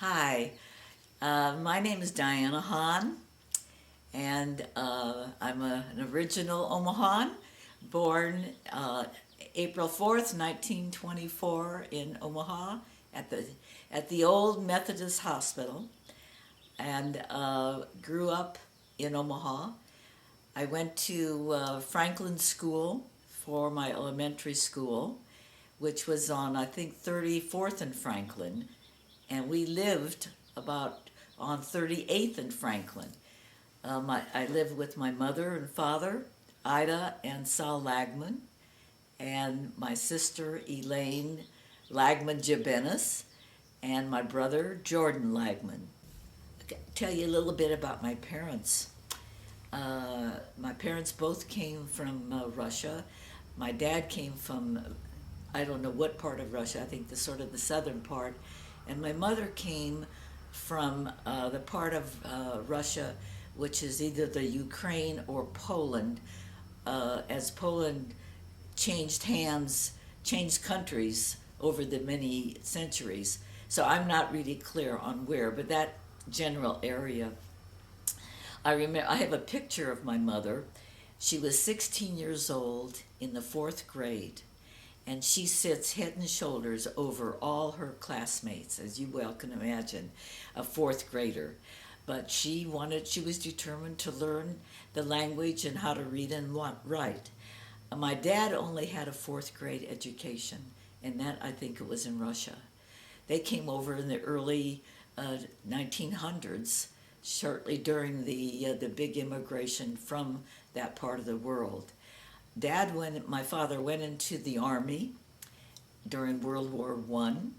Hi, my name is Diana Hahn, and I'm an original Omahan, born April 4th, 1924, in Omaha at the old Methodist Hospital, and grew up in Omaha. I went to Franklin School for my elementary school, which was on, I think, 34th and Franklin, and we lived about on 38th and Franklin. I lived with my mother and father, Ida and Sal Lagman, and my sister Elaine Lagman Jabenis, and my brother Jordan Lagman. I'll tell you a little bit about my parents. My parents both came from Russia. My dad came from, I don't know what part of Russia, I think the southern part. And my mother came from the part of Russia which is either the Ukraine or Poland, as Poland changed hands, changed countries over the many centuries. So I'm not really clear on where, but that general area. I remember I have a picture of my mother. She was 16 years old in the fourth grade, and she sits head and shoulders over all her classmates, as you well can imagine, a fourth grader. But she was determined to learn the language and how to read and write. My dad only had a fourth grade education, and that I think it was in Russia. They came over in the early 1900s, shortly during the big immigration from that part of the world. My father went into the army during World War One.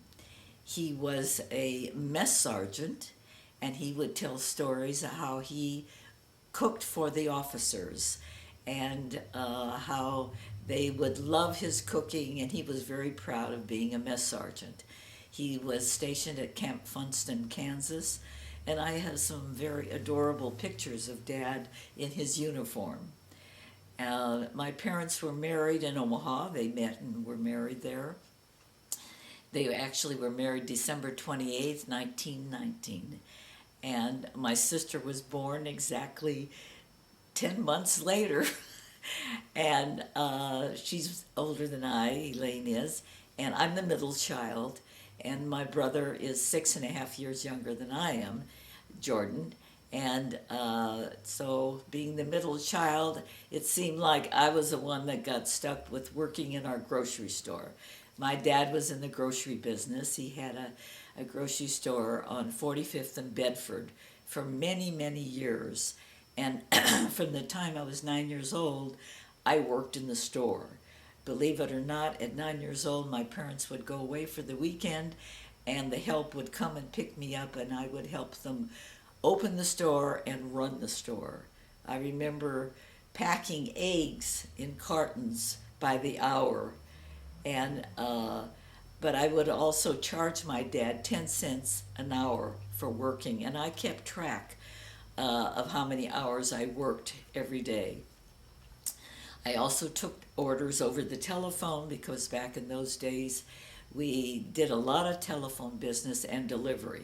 He was a mess sergeant, and he would tell stories of how he cooked for the officers and how they would love his cooking, and he was very proud of being a mess sergeant. He was stationed at Camp Funston, Kansas, and I have some very adorable pictures of Dad in his uniform. My parents were married in Omaha. They met and were married there. They actually were married December 28th, 1919. And my sister was born exactly 10 months later. And she's older than Elaine is. And I'm the middle child. And my brother is 6.5 years younger than I am, Jordan. And so, being the middle child, it seemed like I was the one that got stuck with working in our grocery store. My dad was in the grocery business. He had a grocery store on 45th and Bedford for many, many years. And from the time I was 9 years old, I worked in the store. Believe it or not, at 9 years old, my parents would go away for the weekend, and the help would come and pick me up, and I would help them open the store and run the store. I remember packing eggs in cartons by the hour, and but I would also charge my dad 10 cents an hour for working, and I kept track of how many hours I worked every day. I also took orders over the telephone because back in those days we did a lot of telephone business and delivery.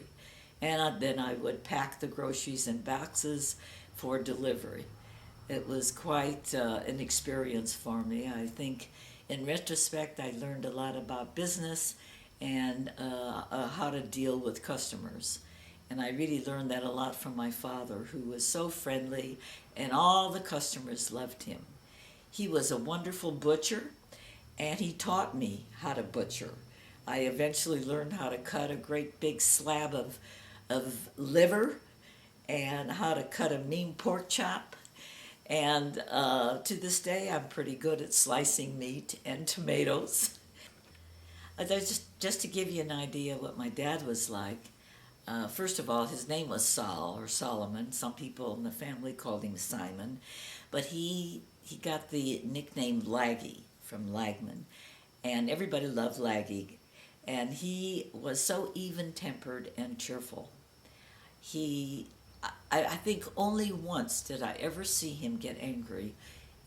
And then I would pack the groceries in boxes for delivery. It was quite an experience for me. I think in retrospect I learned a lot about business and how to deal with customers. And I really learned that a lot from my father, who was so friendly, and all the customers loved him. He was a wonderful butcher, and he taught me how to butcher. I eventually learned how to cut a great big slab of liver and how to cut a mean pork chop. And to this day, I'm pretty good at slicing meat and tomatoes. Just to give you an idea what my dad was like, first of all, his name was Saul or Solomon. Some people in the family called him Simon, but he got the nickname Laggy from Lagman, and everybody loved Laggy. And he was so even-tempered and cheerful. I think only once did I ever see him get angry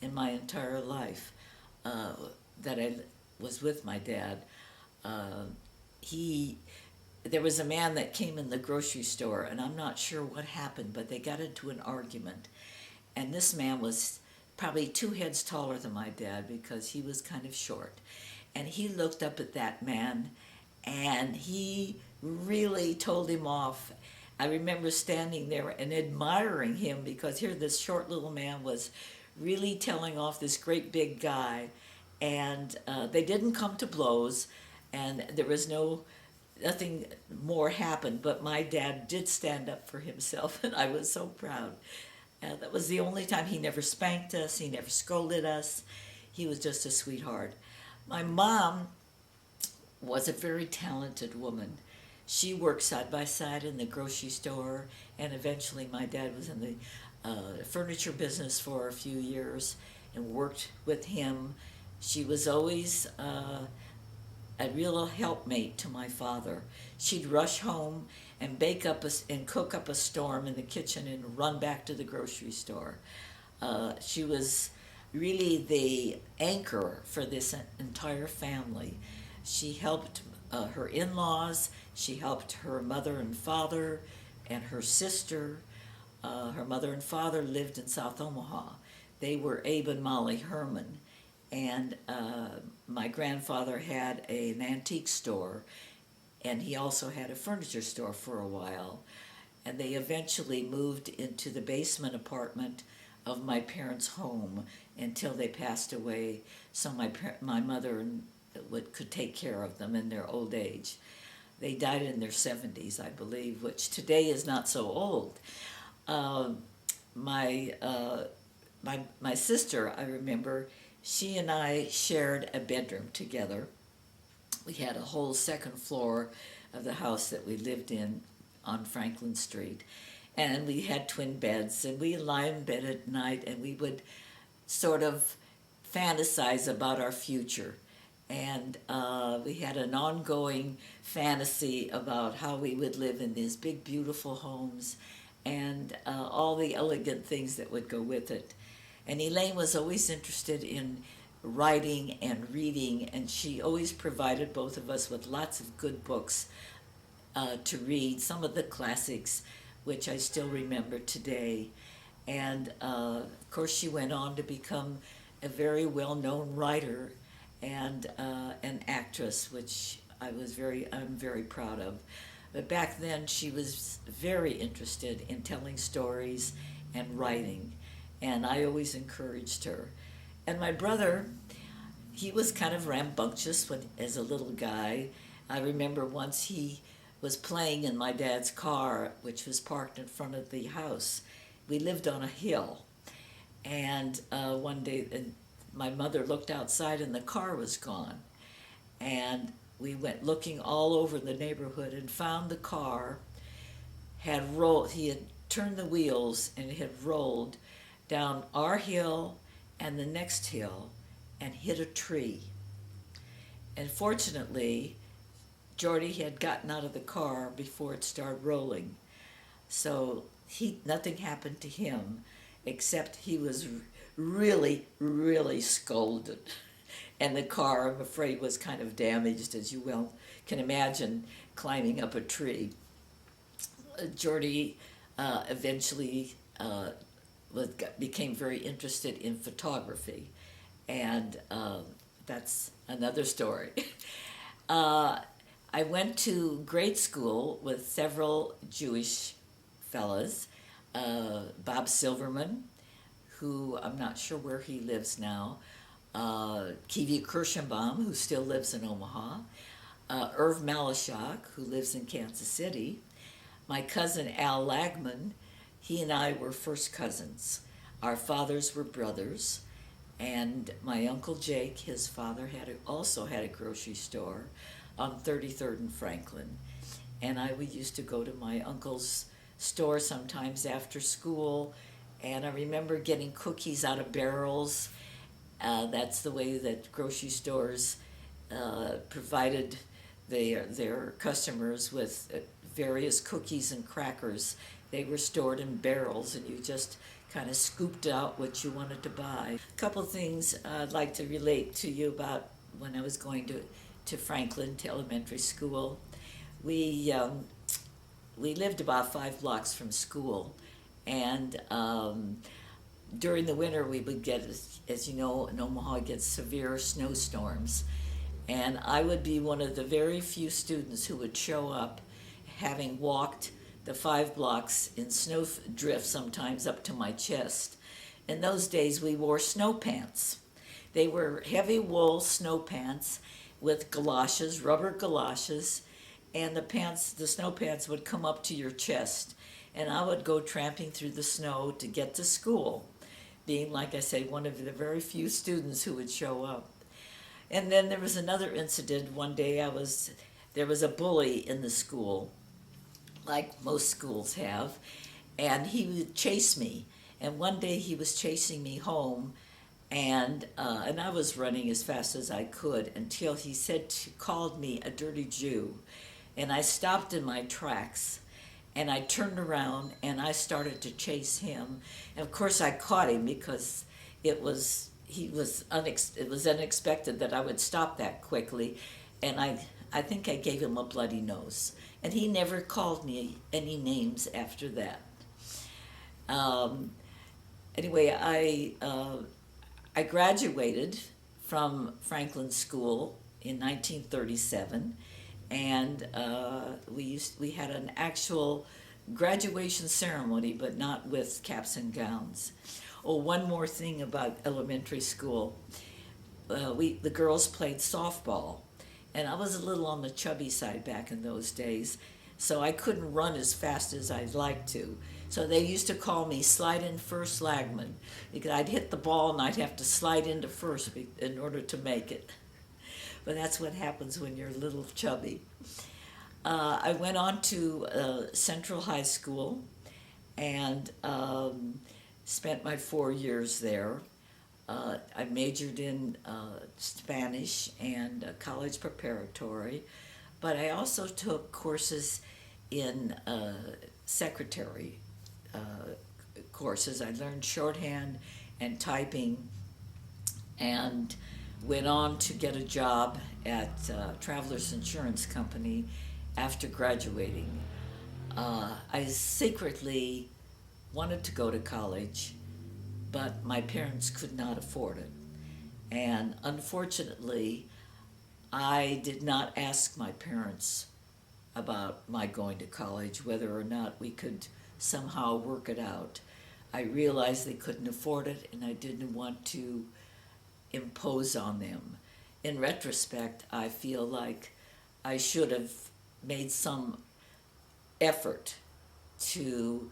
in my entire life that I was with my dad. He there was a man that came in the grocery store, and I'm not sure what happened, but they got into an argument. And this man was probably 2 heads taller than my dad because he was kind of short. And he looked up at that man and he really told him off. I remember standing there and admiring him because here this short little man was really telling off this great big guy. And they didn't come to blows, and there was nothing more happened, but my dad did stand up for himself, and I was so proud. That was the only time. He never spanked us, he never scolded us. He was just a sweetheart. My mom was a very talented woman. She worked side by side in the grocery store, and eventually my dad was in the furniture business for a few years and worked with him. She was always a real helpmate to my father. She'd rush home and and cook up a storm in the kitchen and run back to the grocery store. She was really the anchor for this entire family. She helped her in-laws. She helped her mother and father and her sister. Her mother and father lived in South Omaha. They were Abe and Molly Herman. And my grandfather had an antique store, and he also had a furniture store for a while. And they eventually moved into the basement apartment of my parents' home until they passed away, so my mother could take care of them in their old age. They died in their 70s, I believe, which today is not so old. My sister, I remember, she and I shared a bedroom together. We had a whole second floor of the house that we lived in on Franklin Street. And we had twin beds, and we lie in bed at night, and we would sort of fantasize about our future. And we had an ongoing fantasy about how we would live in these big, beautiful homes and all the elegant things that would go with it. And Elaine was always interested in writing and reading, and she always provided both of us with lots of good books to read, some of the classics, which I still remember today. And of course, she went on to become a very well-known writer and an actress, which I'm very proud of. But back then, she was very interested in telling stories and writing, and I always encouraged her. And my brother, he was kind of rambunctious as a little guy. I remember once he was playing in my dad's car, which was parked in front of the house. We lived on a hill, and one day my mother looked outside and the car was gone. And we went looking all over the neighborhood and found the car had rolled. He had turned the wheels and it had rolled down our hill and the next hill and hit a tree. And fortunately, Jordy had gotten out of the car before it started rolling. So nothing happened to him, except he was really, really scolded. And the car, I'm afraid, was kind of damaged, as you well can imagine, climbing up a tree. Jordy eventually became very interested in photography, and that's another story. I went to grade school with several Jewish fellas. Bob Silverman, who I'm not sure where he lives now, Kivi Kirschenbaum, who still lives in Omaha, Irv Malashak, who lives in Kansas City, my cousin Al Lagman. He and I were first cousins. Our fathers were brothers, and my Uncle Jake, his father, also had a grocery store on 33rd and Franklin. And we used to go to my uncle's store sometimes after school, and I remember getting cookies out of barrels. That's the way that grocery stores provided their customers with various cookies and crackers. They were stored in barrels, and you just kind of scooped out what you wanted to buy. A couple things I'd like to relate to you about when I was going to Franklin, to elementary school. we we lived about 5 blocks from school, and during the winter we would get, as you know, in Omaha it gets severe snowstorms, and I would be one of the very few students who would show up having walked the 5 blocks in snow drift, sometimes up to my chest. In those days we wore snow pants. They were heavy wool snow pants with galoshes, rubber galoshes, and the snow pants would come up to your chest. And I would go tramping through the snow to get to school, being, like I say, one of the very few students who would show up. And then there was another incident. One day there was a bully in the school, like most schools have, and he would chase me. And one day he was chasing me home, and I was running as fast as I could until called me a dirty Jew, and I stopped in my tracks, and I turned around and I started to chase him, and of course I caught him because it was unexpected that I would stop that quickly, and I think I gave him a bloody nose, and he never called me any names after that. Um, anyway, I graduated from Franklin School in 1937, and we had an actual graduation ceremony, but not with caps and gowns. Oh, one more thing about elementary school. The girls played softball, and I was a little on the chubby side back in those days, so I couldn't run as fast as I'd like to. So they used to call me slide in first Lagman, because I'd hit the ball and I'd have to slide into first in order to make it. But that's what happens when you're a little chubby. I went on to Central High School and spent my 4 years there. I majored in Spanish and college preparatory, but I also took courses in secretary courses. I learned shorthand and typing, and went on to get a job at Travelers Insurance Company after graduating. I secretly wanted to go to college, but my parents could not afford it. And unfortunately, I did not ask my parents about my going to college, whether or not we could somehow work it out. I realized they couldn't afford it, and I didn't want to impose on them. In retrospect, I feel like I should have made some effort to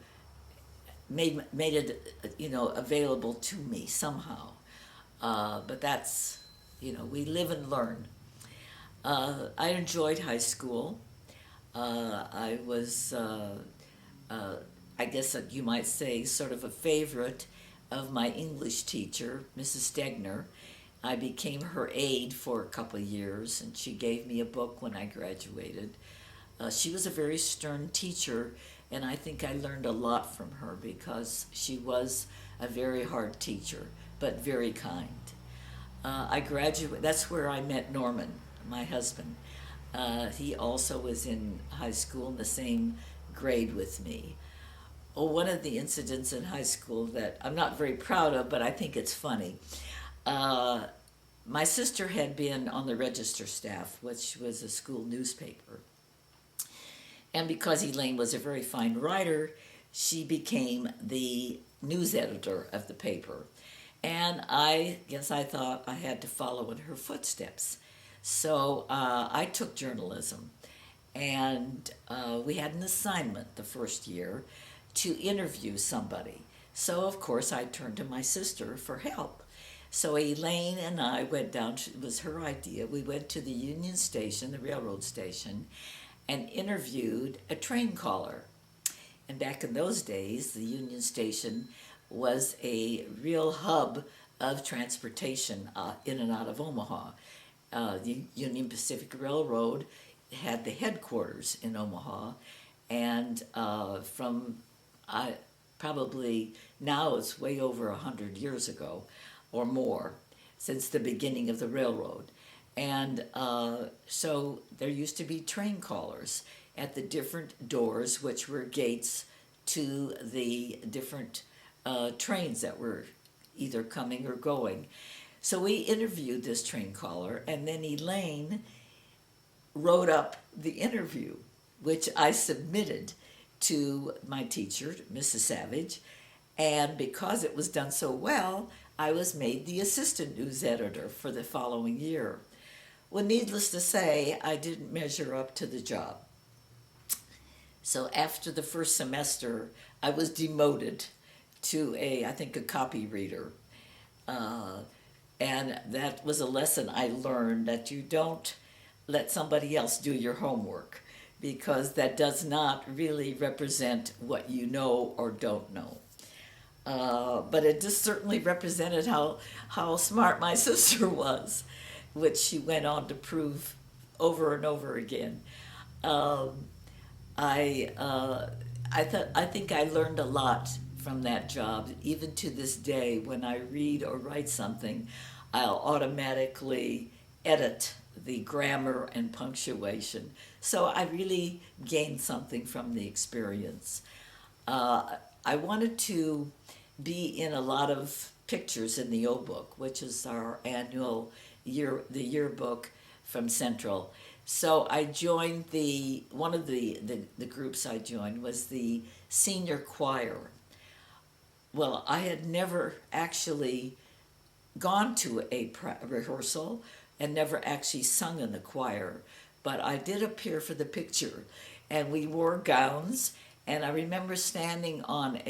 made it available to me somehow. But that's, we live and learn. I enjoyed high school. I was, I guess you might say, sort of a favorite of my English teacher, Mrs. Stegner. I became her aide for a couple of years, and she gave me a book when I graduated. She was a very stern teacher, and I think I learned a lot from her because she was a very hard teacher, but very kind. I graduated, that's where I met Norman, my husband. He also was in high school in the same grade with me. Oh, one of the incidents in high school that I'm not very proud of, but I think it's funny. My sister had been on the register staff, which was a school newspaper. And because Elaine was a very fine writer, she became the news editor of the paper. And I guess I thought I had to follow in her footsteps. So I took journalism. And we had an assignment the first year to interview somebody. So, of course, I turned to my sister for help. So Elaine and I went down, it was her idea, we went to the Union Station, the railroad station, and interviewed a train caller. And back in those days, the Union Station was a real hub of transportation in and out of Omaha. The Union Pacific Railroad had the headquarters in Omaha, and from probably now it's way over 100 years ago or more since the beginning of the railroad. And so there used to be train callers at the different doors, which were gates to the different trains that were either coming or going. So we interviewed this train caller, and then Elaine wrote up the interview, which I submitted to my teacher, Mrs. Savage, and because it was done so well, I was made the assistant news editor for the following year. Well, needless to say, I didn't measure up to the job. So after the first semester, I was demoted to I think, a copy reader. And that was a lesson I learned, that you don't let somebody else do your homework, because that does not really represent what you know or don't know. But it just certainly represented how smart my sister was, which she went on to prove over and over again. Um, I think I learned a lot from that job. Even to this day, when I read or write something, I'll automatically edit the grammar and punctuation. So I really gained something from the experience. I wanted to be in a lot of pictures in the O Book, which is our annual the yearbook from Central. So I joined one of the groups I joined was the senior choir. Well, I had never actually gone to a rehearsal and never actually sung in the choir, but I did appear for the picture, and we wore gowns, and I remember standing on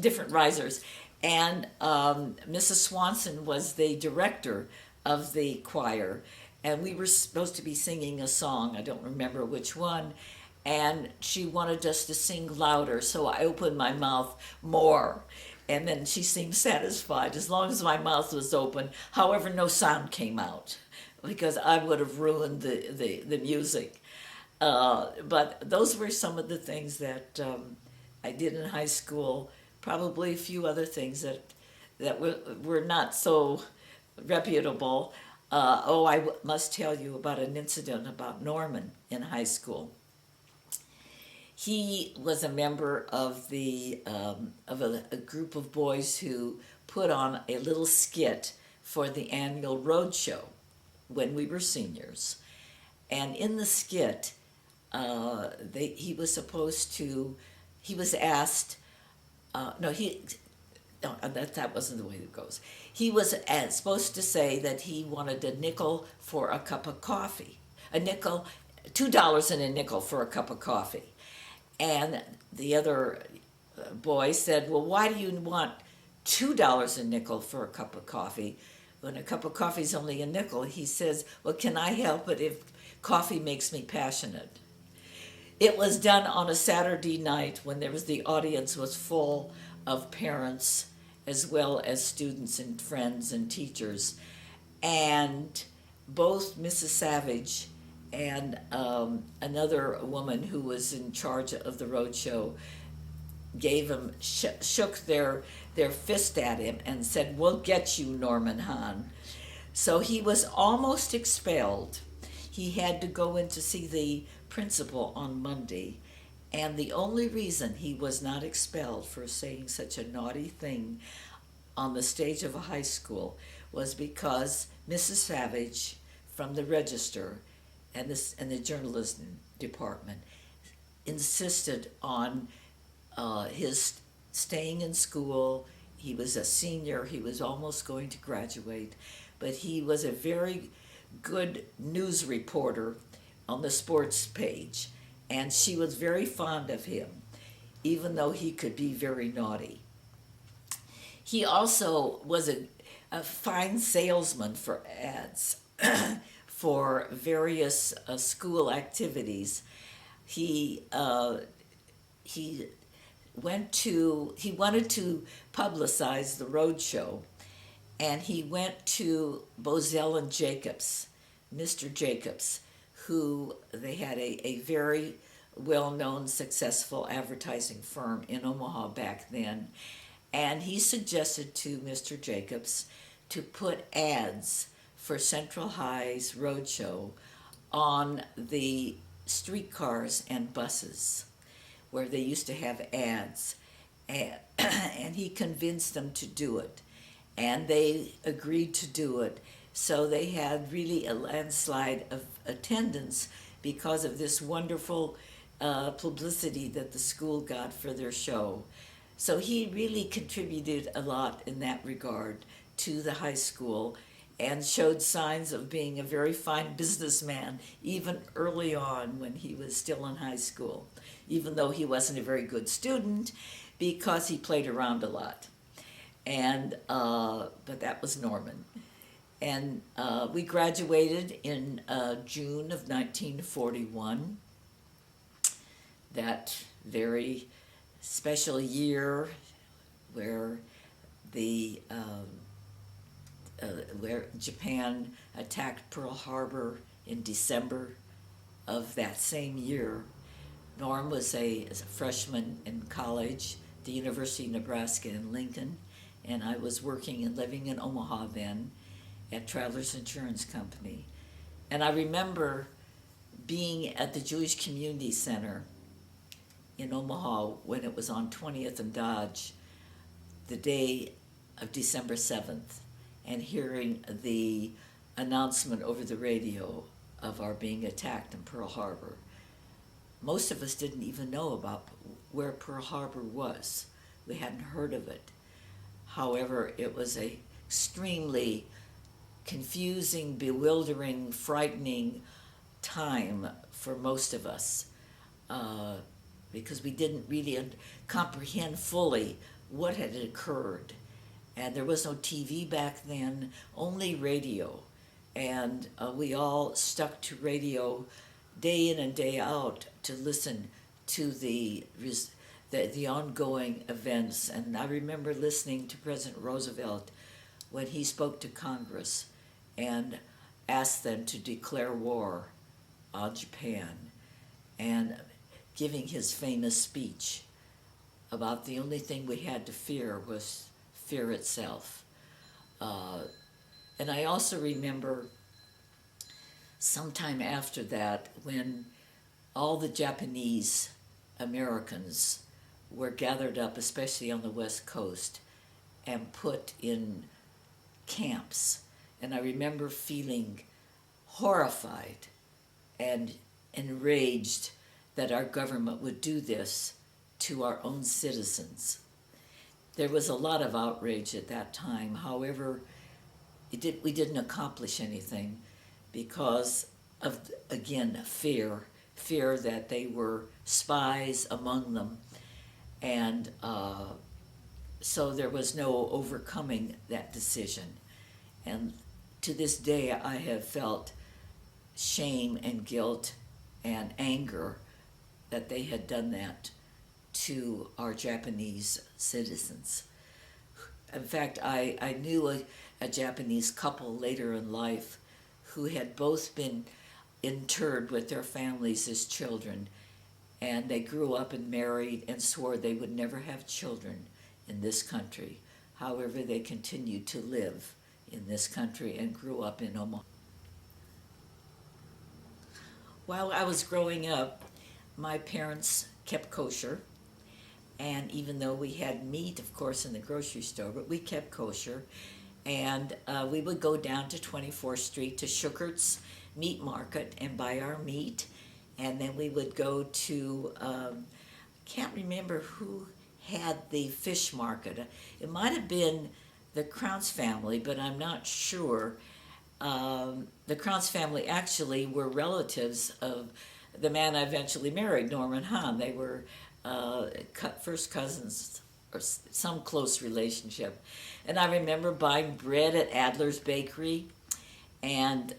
different risers, and Mrs. Swanson was the director of the choir, and we were supposed to be singing a song, I don't remember which one, and she wanted us to sing louder, so I opened my mouth more. And then she seemed satisfied as long as my mouth was open. However, no sound came out because I would have ruined the music. But those were some of the things that I did in high school. Probably a few other things that were not so reputable. I must tell you about an incident about Norman in high school. He was a member of a group of boys who put on a little skit for the annual road show when we were seniors. And in the skit, he was asked, that wasn't the way it goes. He was supposed to say that he wanted a nickel for a cup of coffee, $2 and a nickel for a cup of coffee. And the other boy said, well, why do you want $2 a nickel for a cup of coffee when a cup of coffee is only a nickel? He says, well, can I help it if coffee makes me passionate? It was done on a Saturday night when the audience was full of parents as well as students and friends and teachers. And both Mrs. Savage and another woman who was in charge of the roadshow shook their fist at him and said, we'll get you, Norman Hahn. So he was almost expelled. He had to go in to see the principal on Monday, and the only reason he was not expelled for saying such a naughty thing on the stage of a high school was because Mrs. Savage from the Register and the journalism department insisted on his staying in school. He was a senior. He was almost going to graduate, but he was a very good news reporter on the sports page, and she was very fond of him, even though he could be very naughty. He also was a fine salesman for ads for various school activities. He wanted to publicize the road show, and he went to Bozell and Jacobs, Mr. Jacobs, who they had a very well-known, successful advertising firm in Omaha back then. And he suggested to Mr. Jacobs to put ads for Central High's roadshow on the streetcars and buses where they used to have ads. And he convinced them to do it. And they agreed to do it. So they had really a landslide of attendance because of this wonderful publicity that the school got for their show. So he really contributed a lot in that regard to the high school and showed signs of being a very fine businessman even early on when he was still in high school, even though he wasn't a very good student because he played around a lot. And but that was Norman. And we graduated in June of 1941, that very special year where where Japan attacked Pearl Harbor in December of that same year. Norm was a freshman in college, the University of Nebraska in Lincoln, and I was working and living in Omaha then at Travelers Insurance Company. And I remember being at the Jewish Community Center in Omaha when it was on 20th and Dodge, the day of December 7th, and hearing the announcement over the radio of our being attacked in Pearl Harbor. Most of us didn't even know about where Pearl Harbor was. We hadn't heard of it. However, it was a extremely confusing, bewildering, frightening time for most of us because we didn't really comprehend fully what had occurred. And there was no TV back then, only radio. And we all stuck to radio day in and day out to listen to the ongoing events. And I remember listening to President Roosevelt when he spoke to Congress and asked them to declare war on Japan, and giving his famous speech about the only thing we had to fear was fear itself. And I also remember sometime after that when all the Japanese Americans were gathered up, especially on the West Coast, and put in camps. And I remember feeling horrified and enraged that our government would do this to our own citizens. There was a lot of outrage at that time. However, we didn't accomplish anything because of, again, fear that they were spies among them. And so there was no overcoming that decision. And to this day, I have felt shame and guilt and anger that they had done that to our Japanese citizens. In fact, I knew a Japanese couple later in life who had both been interred with their families as children, and they grew up and married and swore they would never have children in this country. However, they continued to live in this country and grew up in Omaha. While I was growing up, my parents kept kosher, and even though we had meat, of course, in the grocery store, but we kept kosher, and we would go down to 24th Street to Schuckert's Meat Market and buy our meat, and then we would go to, can't remember who had the fish market. It might have been the Krauss family, but I'm not sure. The Krauss family actually were relatives of the man I eventually married, Norman Hahn. They were first cousins or some close relationship. And I remember buying bread at Adler's Bakery, and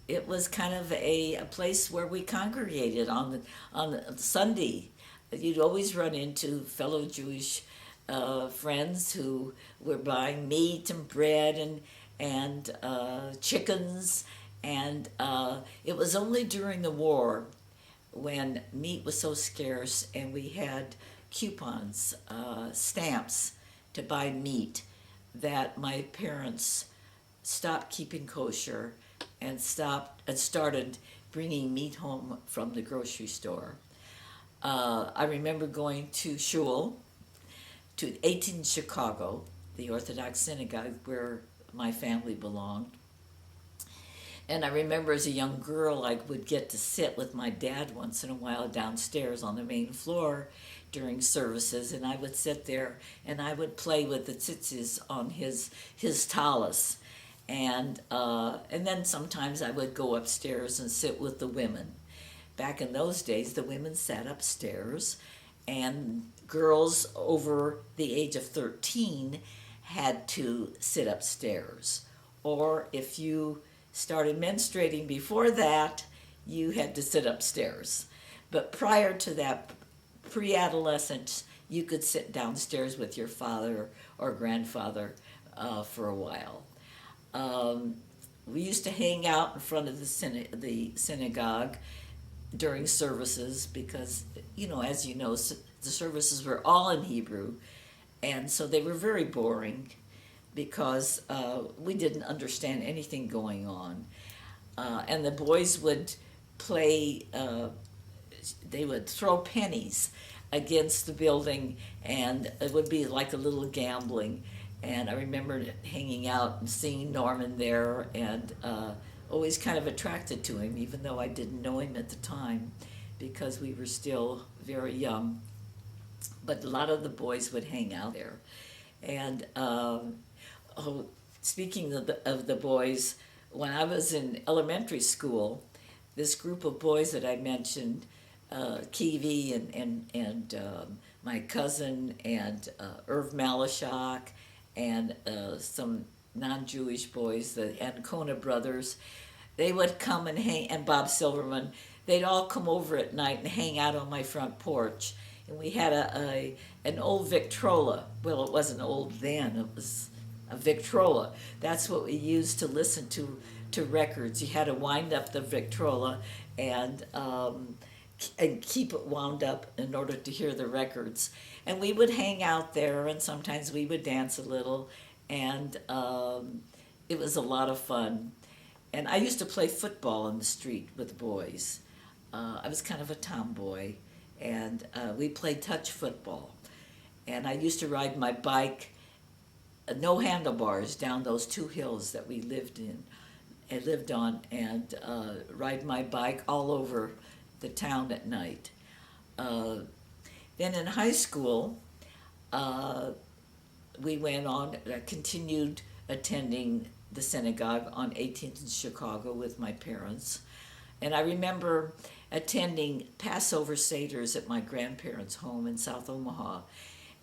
it was kind of a place where we congregated on Sunday. You'd always run into fellow Jewish friends who were buying meat and bread and chickens, and it was only during the war when meat was so scarce and we had coupons, stamps to buy meat, that my parents stopped keeping kosher and started bringing meat home from the grocery store. I remember going to shul, to 18 Chicago, the Orthodox synagogue where my family belonged. And I remember as a young girl, I would get to sit with my dad once in a while downstairs on the main floor during services, and I would sit there and I would play with the tzitzis on his tallis. And then sometimes I would go upstairs and sit with the women. Back in those days, the women sat upstairs, and girls over the age of 13 had to sit upstairs. Or if you started menstruating before that, you had to sit upstairs. But prior to that, pre-adolescence, you could sit downstairs with your father or grandfather for a while. We used to hang out in front of the synagogue during services because, as you know, the services were all in Hebrew, and so they were very boring because we didn't understand anything going on. And the boys would play, they would throw pennies against the building, and it would be like a little gambling. And I remember hanging out and seeing Norman there, and always kind of attracted to him, even though I didn't know him at the time because we were still very young. But a lot of the boys would hang out there. And speaking of the boys, when I was in elementary school, this group of boys that I mentioned, Kiwi and my cousin and Irv Malashak and some non-Jewish boys, the Ancona brothers, they would come and hang, and Bob Silverman, they'd all come over at night and hang out on my front porch. And we had an old Victrola. Well, it wasn't old then, it was a Victrola. That's what we used to listen to records. You had to wind up the Victrola and keep it wound up in order to hear the records. And we would hang out there, and sometimes we would dance a little, and it was a lot of fun. And I used to play football in the street with boys. I was kind of a tomboy, and we played touch football. And I used to ride my bike, no handlebars, down those two hills that we lived on, and ride my bike all over the town at night. Then in high school, we went on, continued attending the synagogue on 18th in Chicago with my parents. And I remember attending Passover Seders at my grandparents' home in South Omaha.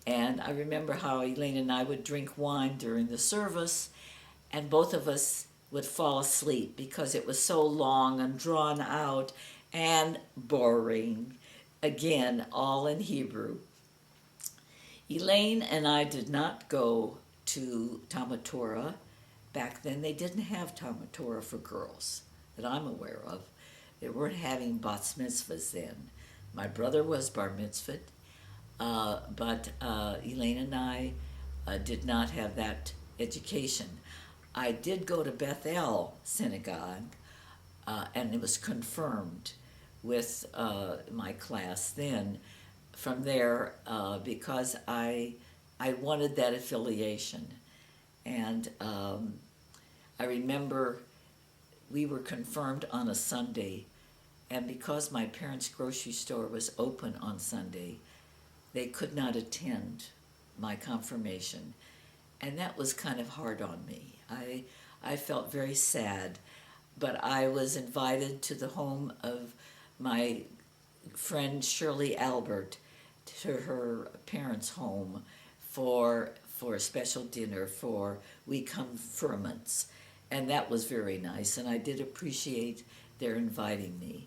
And I remember how Elaine and I would drink wine during the service, and both of us would fall asleep because it was so long and drawn out and boring. Again, all in Hebrew. Elaine and I did not go to Talmud Torah. Back then, they didn't have Talmud Torah for girls that I'm aware of. They weren't having bat mitzvahs then. My brother was bar mitzvahed, but Elaine and I did not have that education. I did go to Bethel Synagogue, and it was confirmed with my class then from there because I wanted that affiliation. And I remember we were confirmed on a Sunday, and because my parents' grocery store was open on Sunday, they could not attend my confirmation, and that was kind of hard on me. I felt very sad, but I was invited to the home of my friend Shirley Albert, to her parents' home for a special dinner for we confirmants, and that was very nice, and I did appreciate their inviting me.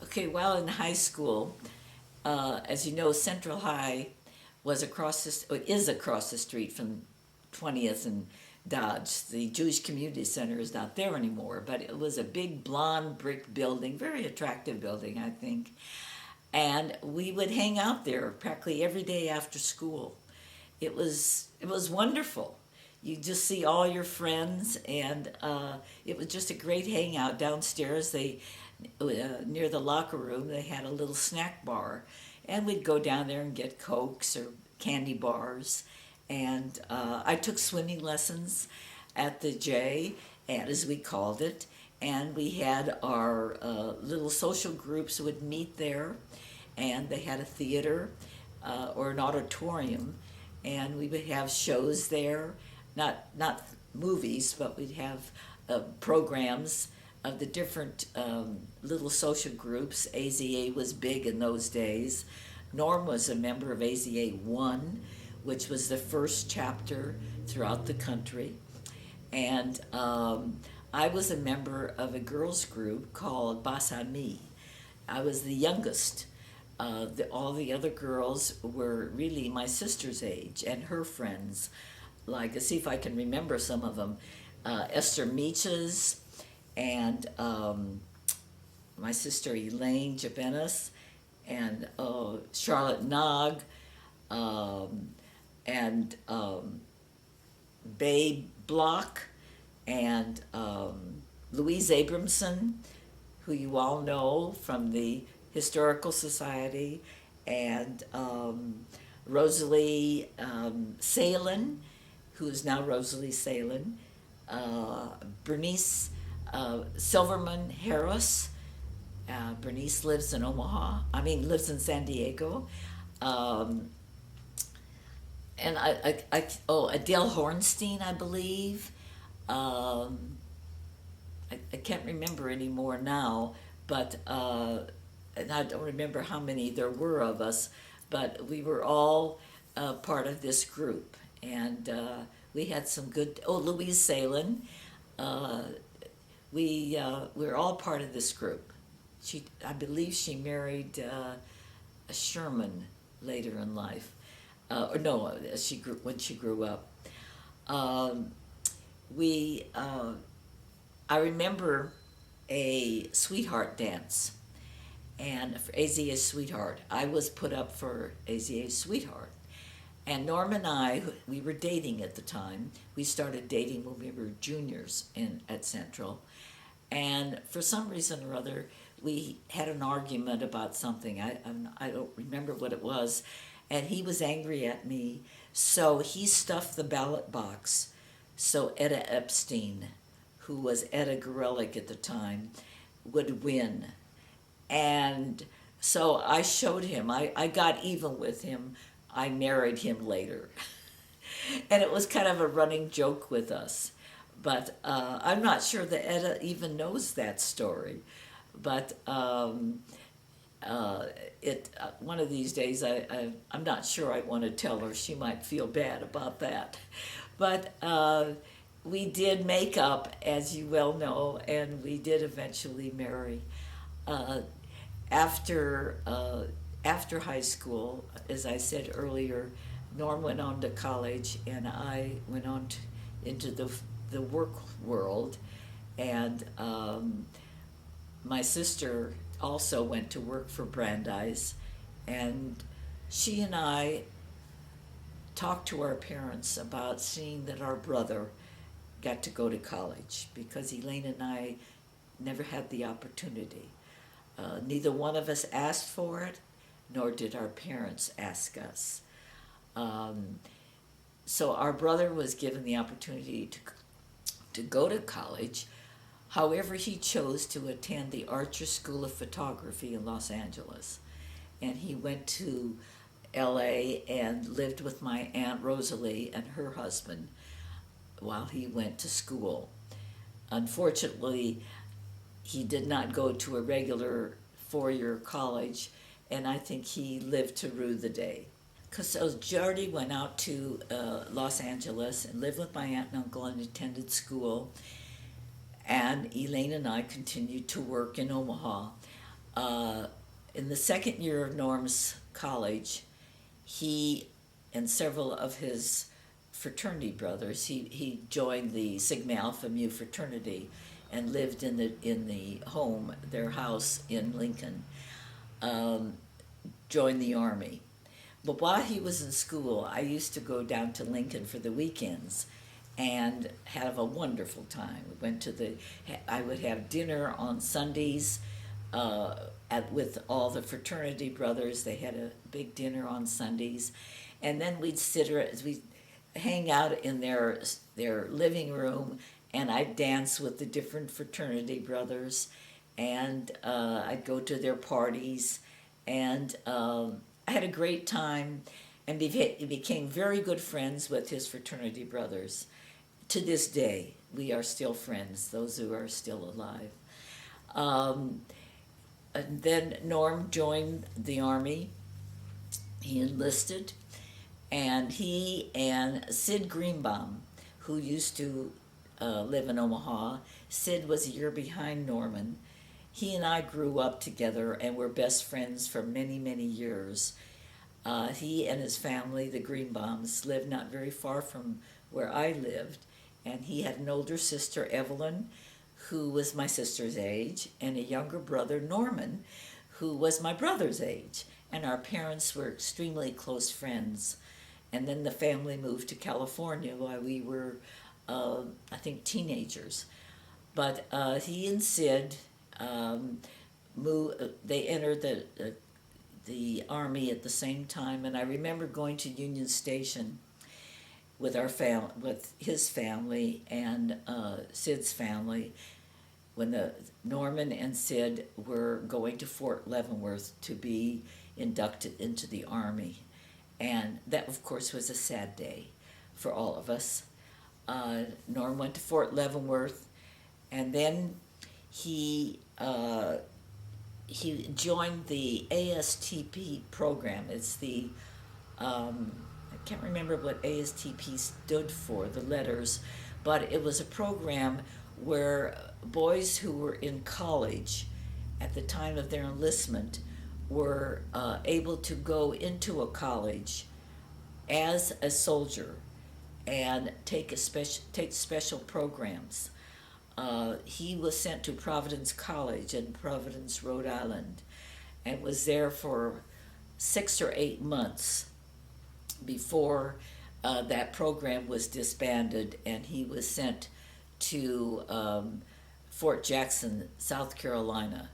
Okay, while in high school, as you know, Central High is across the street from 20th and Dodge. The Jewish Community Center is not there anymore, but it was a big blonde brick building, very attractive building, I think. And we would hang out there practically every day after school. It was wonderful. you just see all your friends, and it was just a great hangout downstairs. They near the locker room they had a little snack bar, and we'd go down there and get Cokes or candy bars. And I took swimming lessons at the J, and as we called it, and we had our little social groups would meet there, and they had a theater or an auditorium, and we would have shows there, not movies, but we'd have programs of the different little social groups. AZA was big in those days. Norm was a member of AZA 1, which was the first chapter throughout the country. And I was a member of a girls group called Basami. I was the youngest. All the other girls were really my sister's age and her friends. Like, see if I can remember some of them. Esther Meaches and my sister Elaine Jabenas and Charlotte Nog and Babe Block and Louise Abramson, who you all know from the Historical Society, and Rosalie Salin, who is now Rosalie Salin, Bernice Silverman Harris. Bernice lives in lives in San Diego. And Adele Hornstein, I believe. I can't remember anymore now, but and I don't remember how many there were of us, but we were all part of this group, and we had some good. Louise Salin, we were all part of this group. I believe she married a Sherman later in life. Or no, when she grew up. I remember a sweetheart dance, and for AZA's Sweetheart, I was put up for AZA's Sweetheart. And Norm and I, we were dating at the time. We started dating when we were juniors at Central. And for some reason or other, we had an argument about something. I don't remember what it was. And he was angry at me, so he stuffed the ballot box so Etta Epstein, who was Etta Gorelick at the time, would win. And so I showed him, I got even with him. I married him later. And it was kind of a running joke with us. But I'm not sure that Etta even knows that story. But one of these days, I'm not sure I want to tell her. She might feel bad about that. But we did make up, as you well know, and we did eventually marry. After high school, as I said earlier, Norm went on to college, and I went on into the work world, and my sister also went to work for Brandeis, and she and I talked to our parents about seeing that our brother got to go to college, because Elaine and I never had the opportunity. Neither one of us asked for it, nor did our parents ask us. So our brother was given the opportunity to go to college. However, he chose to attend the Archer School of Photography in Los Angeles. And he went to LA and lived with my Aunt Rosalie and her husband while he went to school. Unfortunately, he did not go to a regular four-year college, and I think he lived to rue the day. So Jordy went out to Los Angeles and lived with my aunt and uncle and attended school. And Elaine and I continued to work in Omaha. In the second year of Norm's college, he and several of his fraternity brothers, he joined the Sigma Alpha Mu fraternity and lived in the home, their house in Lincoln, joined the Army. But while he was in school, I used to go down to Lincoln for the weekends, and have a wonderful time. We went to I would have dinner on Sundays with all the fraternity brothers. They had a big dinner on Sundays, and then we'd hang out in their living room, and I'd dance with the different fraternity brothers, and I'd go to their parties, and I had a great time, and became very good friends with his fraternity brothers. To this day, we are still friends, those who are still alive. And then Norm joined the Army. He enlisted, and he and Sid Greenbaum, who used to live in Omaha, Sid was a year behind Norman. He and I grew up together and were best friends for many, many years. He and his family, the Greenbaums, lived not very far from where I lived, and he had an older sister, Evelyn, who was my sister's age, and a younger brother, Norman, who was my brother's age. And our parents were extremely close friends. And then the family moved to California while we were, I think, teenagers. But he and Sid they entered the Army at the same time, and I remember going to Union Station with with his family and Sid's family, when Norman and Sid were going to Fort Leavenworth to be inducted into the Army. And that, of course, was a sad day for all of us. Norm went to Fort Leavenworth, and then he joined the ASTP program. It's I can't remember what ASTP stood for, the letters, but it was a program where boys who were in college at the time of their enlistment were able to go into a college as a soldier and take special programs. He was sent to Providence College in Providence, Rhode Island, and was there for 6 or 8 months before that program was disbanded, and he was sent to Fort Jackson, South Carolina,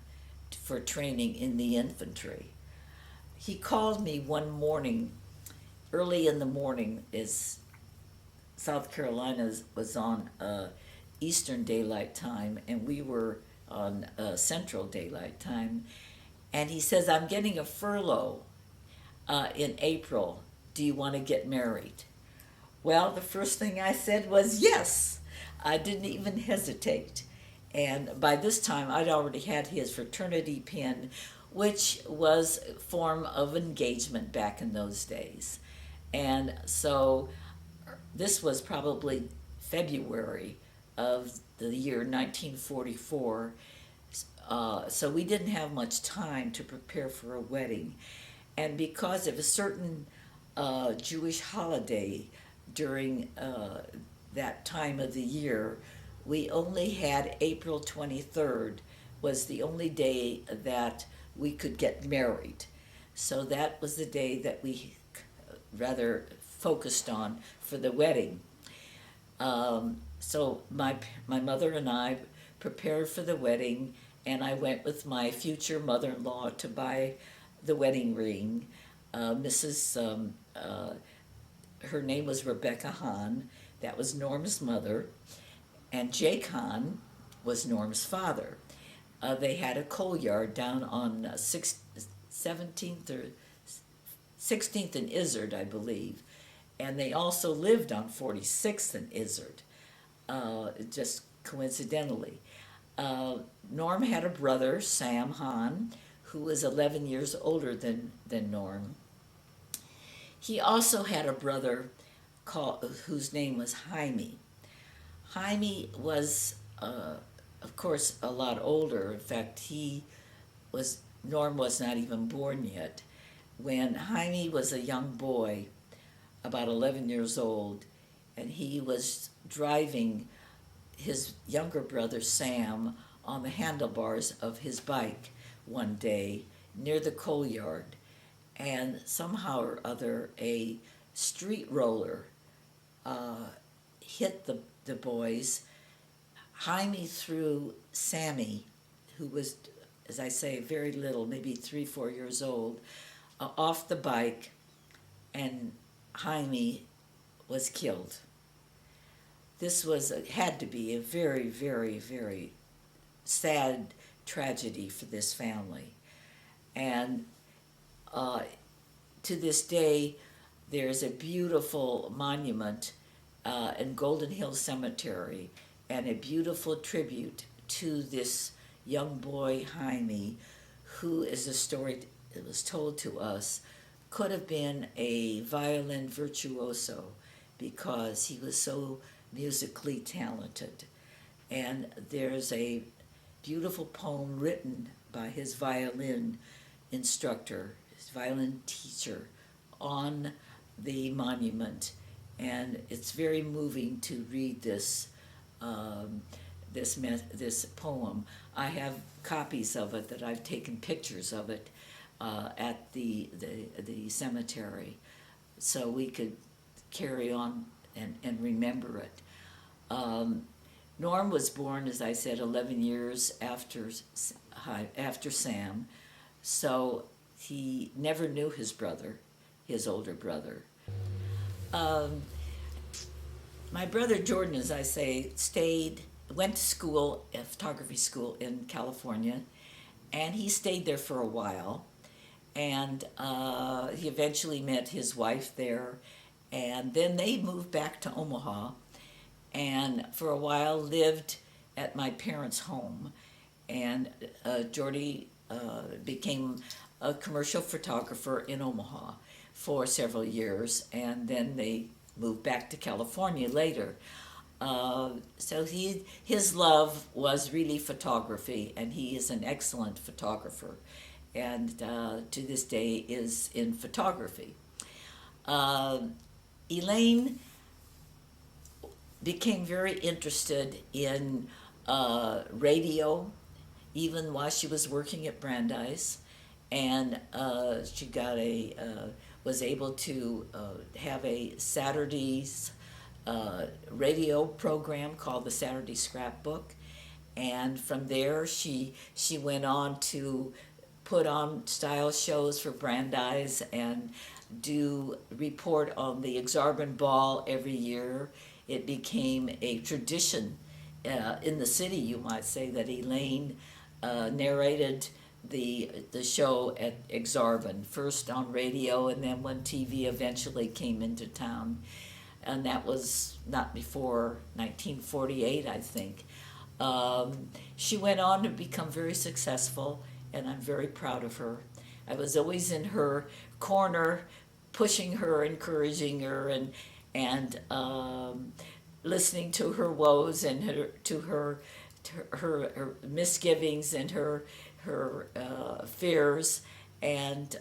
for training in the infantry. He called me one morning, early in the morning, as South Carolina was on Eastern Daylight Time, and we were on Central Daylight Time, and he says, "I'm getting a furlough in April. Do you want to get married?" Well, the first thing I said was yes. I didn't even hesitate. And by this time, I'd already had his fraternity pin, which was a form of engagement back in those days. And so this was probably February of the year 1944. So we didn't have much time to prepare for a wedding. And because of a certain Jewish holiday during that time of the year, we only had April 23rd was the only day that we could get married. So that was the day that we rather focused on for the wedding. So my mother and I prepared for the wedding, and I went with my future mother-in-law to buy the wedding ring. Her name was Rebecca Hahn. That was Norm's mother. And Jake Hahn was Norm's father. They had a coal yard down on 17th or 16th and Izzard, I believe. And they also lived on 46th and Izzard, just coincidentally. Norm had a brother, Sam Hahn, who was 11 years older than Norm. He also had a brother whose name was Jaime. Jaime was, of course, a lot older. In fact, Norm was not even born yet. When Jaime was a young boy, about 11 years old, and he was driving his younger brother Sam on the handlebars of his bike one day near the coal yard, and somehow or other a street roller hit the boys. Jaime threw Sammy, who was, as I say, very little, maybe 3, 4 years old, off the bike, and Jaime was killed. This had to be a very, very, very sad tragedy for this family. And to this day, there's a beautiful monument in Golden Hill Cemetery and a beautiful tribute to this young boy, Jaime, who, is a story that was told to us, could have been a violin virtuoso because he was so musically talented. And there's a beautiful poem written by his violin instructor, his violin teacher, on the monument. And it's very moving to read this this poem. I have copies of it that I've taken pictures of it at the cemetery, so we could carry on and remember it. Norm was born, as I said, 11 years after Sam, so he never knew his brother, his older brother. My brother Jordan, as I say, went to school, a photography school in California, and he stayed there for a while. And he eventually met his wife there, and then they moved back to Omaha, and for a while lived at my parents' home. And Jordy became a commercial photographer in Omaha for several years, and then they moved back to California later. So his love was really photography, and he is an excellent photographer, and to this day is in photography. Elaine became very interested in radio, even while she was working at Brandeis, and she got was able to have a Saturday's radio program called the Saturday Scrapbook, and from there she went on to put on style shows for Brandeis and do report on the Exarban Ball every year. It became a tradition in the city, you might say, that Elaine narrated the show at Exarban, first on radio and then when TV eventually came into town. And that was not before 1948, I think. She went on to become very successful, and I'm very proud of her. I was always in her corner, pushing her, encouraging her, and listening to her woes and her misgivings and her fears, and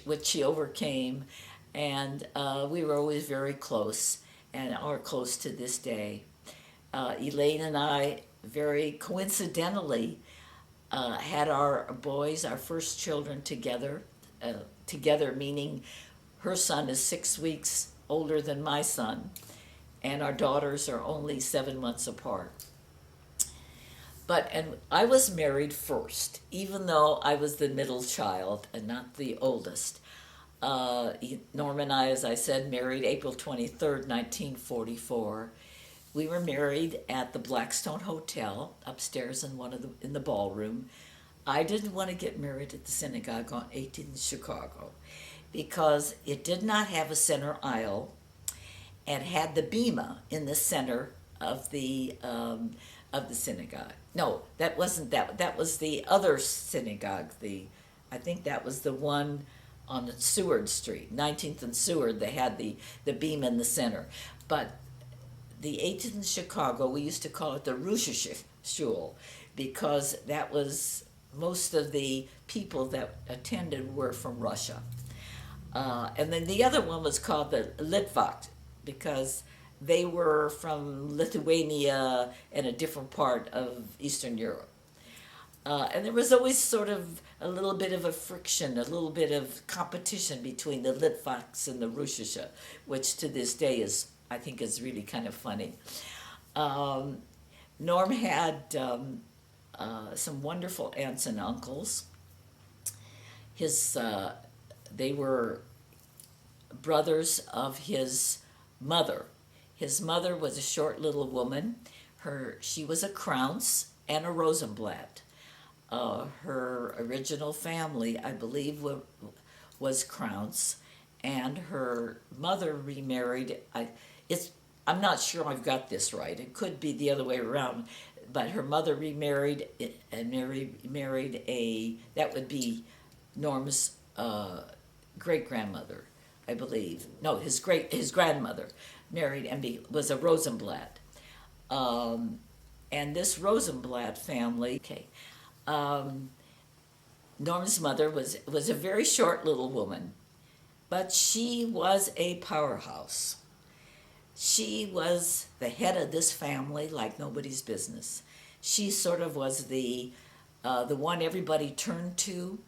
which she overcame. And we were always very close, and are close to this day. Elaine and I, very coincidentally, had our boys, our first children, together. Together meaning her son is 6 weeks older than my son, and our daughters are only 7 months apart. And I was married first, even though I was the middle child and not the oldest. Norm and I, as I said, married April 23rd, 1944. We were married at the Blackstone Hotel upstairs in the ballroom. I didn't want to get married at the synagogue on 18th Chicago because it did not have a center aisle and had the bima in the center of the synagogue. No, that wasn't that. That was the other synagogue. I think that was the one on Seward Street, 19th and Seward. They had the beam in the center. But the 18th in Chicago, we used to call it the Russische Schule, because that was, most of the people that attended were from Russia. And then the other one was called the Litvak, because they were from Lithuania and a different part of Eastern Europe. And there was always sort of a little bit of a friction, a little bit of competition between the Litvaks and the Russische, which to this day is I think is really kind of funny. Um, Norm had some wonderful aunts and uncles. His They were brothers of his mother. His mother was a short little woman. She was a Krauss and a Rosenblatt. Her original family, I believe, was Krauss, and her mother remarried. I'm not sure I've got this right. It could be the other way around, but her mother remarried and married that would be Norm's great grandmother, I believe. No, his grandmother married and was a Rosenblatt. And this Rosenblatt family, okay, Norm's mother was a very short little woman, but she was a powerhouse. She was the head of this family like nobody's business. She sort of was the one everybody turned to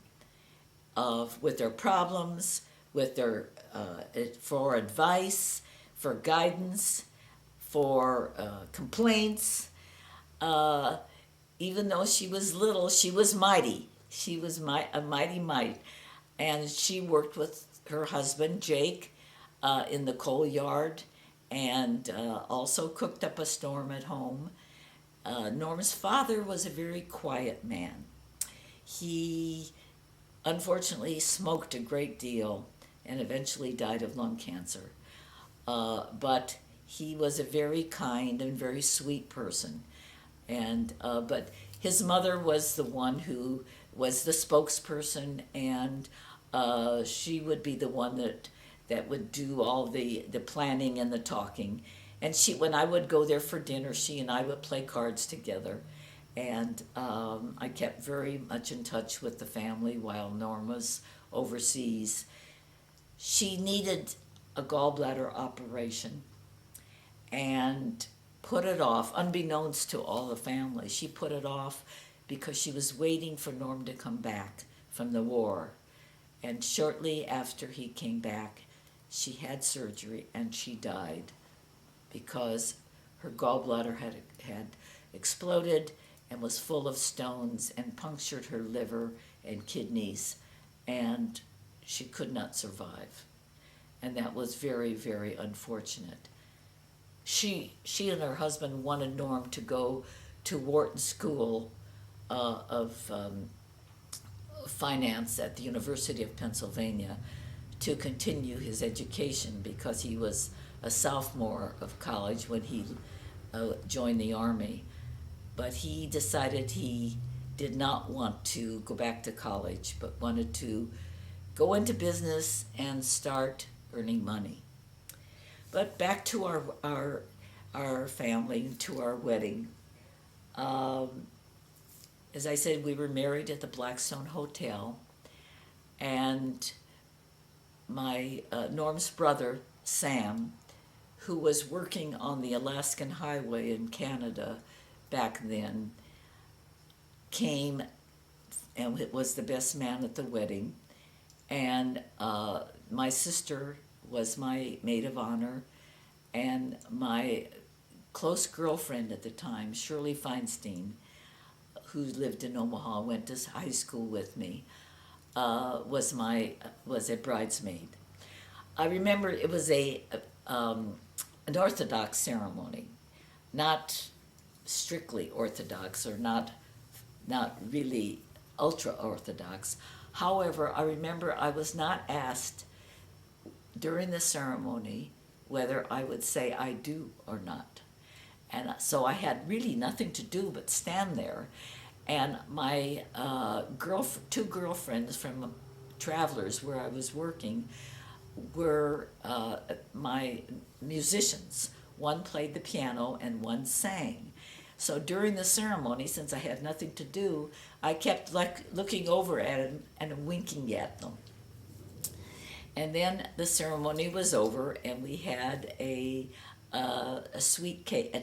with their problems, with their for advice, for guidance, for complaints. Even though she was little, she was mighty. She was a mighty might. And she worked with her husband, Jake, in the coal yard, and also cooked up a storm at home. Norm's father was a very quiet man. He unfortunately smoked a great deal and eventually died of lung cancer. But he was a very kind and very sweet person. And but his mother was the one who was the spokesperson, and she would be the one that would do all the planning and the talking. And when I would go there for dinner, she and I would play cards together. And I kept very much in touch with the family while Norm was overseas. She needed a gallbladder operation and put it off, unbeknownst to all the family. She put it off because she was waiting for Norm to come back from the war. And shortly after he came back, she had surgery and she died because her gallbladder had exploded and was full of stones and punctured her liver and kidneys, and she could not survive. And that was very, very unfortunate. She and her husband wanted Norm to go to Wharton School of Finance at the University of Pennsylvania to continue his education because he was a sophomore of college when he joined the Army. But he decided he did not want to go back to college, but wanted to go into business and start earning money. But back to our family, to our wedding. As I said, we were married at the Blackstone Hotel, and my Norm's brother, Sam, who was working on the Alaskan Highway in Canada back then, came and was the best man at the wedding. And my sister was my maid of honor, and my close girlfriend at the time, Shirley Feinstein, who lived in Omaha, went to high school with me, was a bridesmaid. I remember it was an Orthodox ceremony, not strictly Orthodox or not really ultra Orthodox. However, I remember I was not asked during the ceremony whether I would say I do or not. And so I had really nothing to do but stand there. And my two girlfriends from Travelers, where I was working, were my musicians. One played the piano and one sang. So during the ceremony, since I had nothing to do, I kept looking over at them and winking at them. And then the ceremony was over, and we had a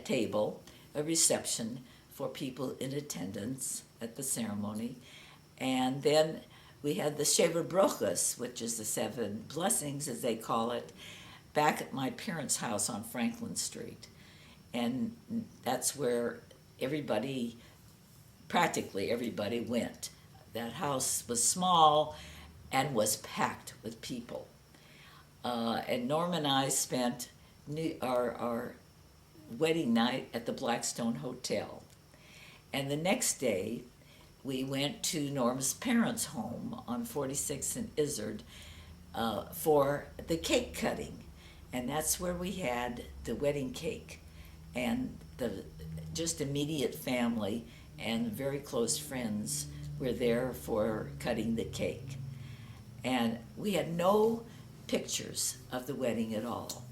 table, a reception for people in attendance at the ceremony. And then we had the Sheva Brochus, which is the 7 blessings, as they call it. back at my parents' house on Franklin Street. And that's where everybody, practically everybody, went. That house was small and was packed with people. And Norm and I spent our wedding night at the Blackstone Hotel. And the next day, we went to Norm's parents' home on 46th and Izzard for the cake cutting. And that's where we had the wedding cake. And the just immediate family and very close friends were there for cutting the cake. And we had no pictures of the wedding at all.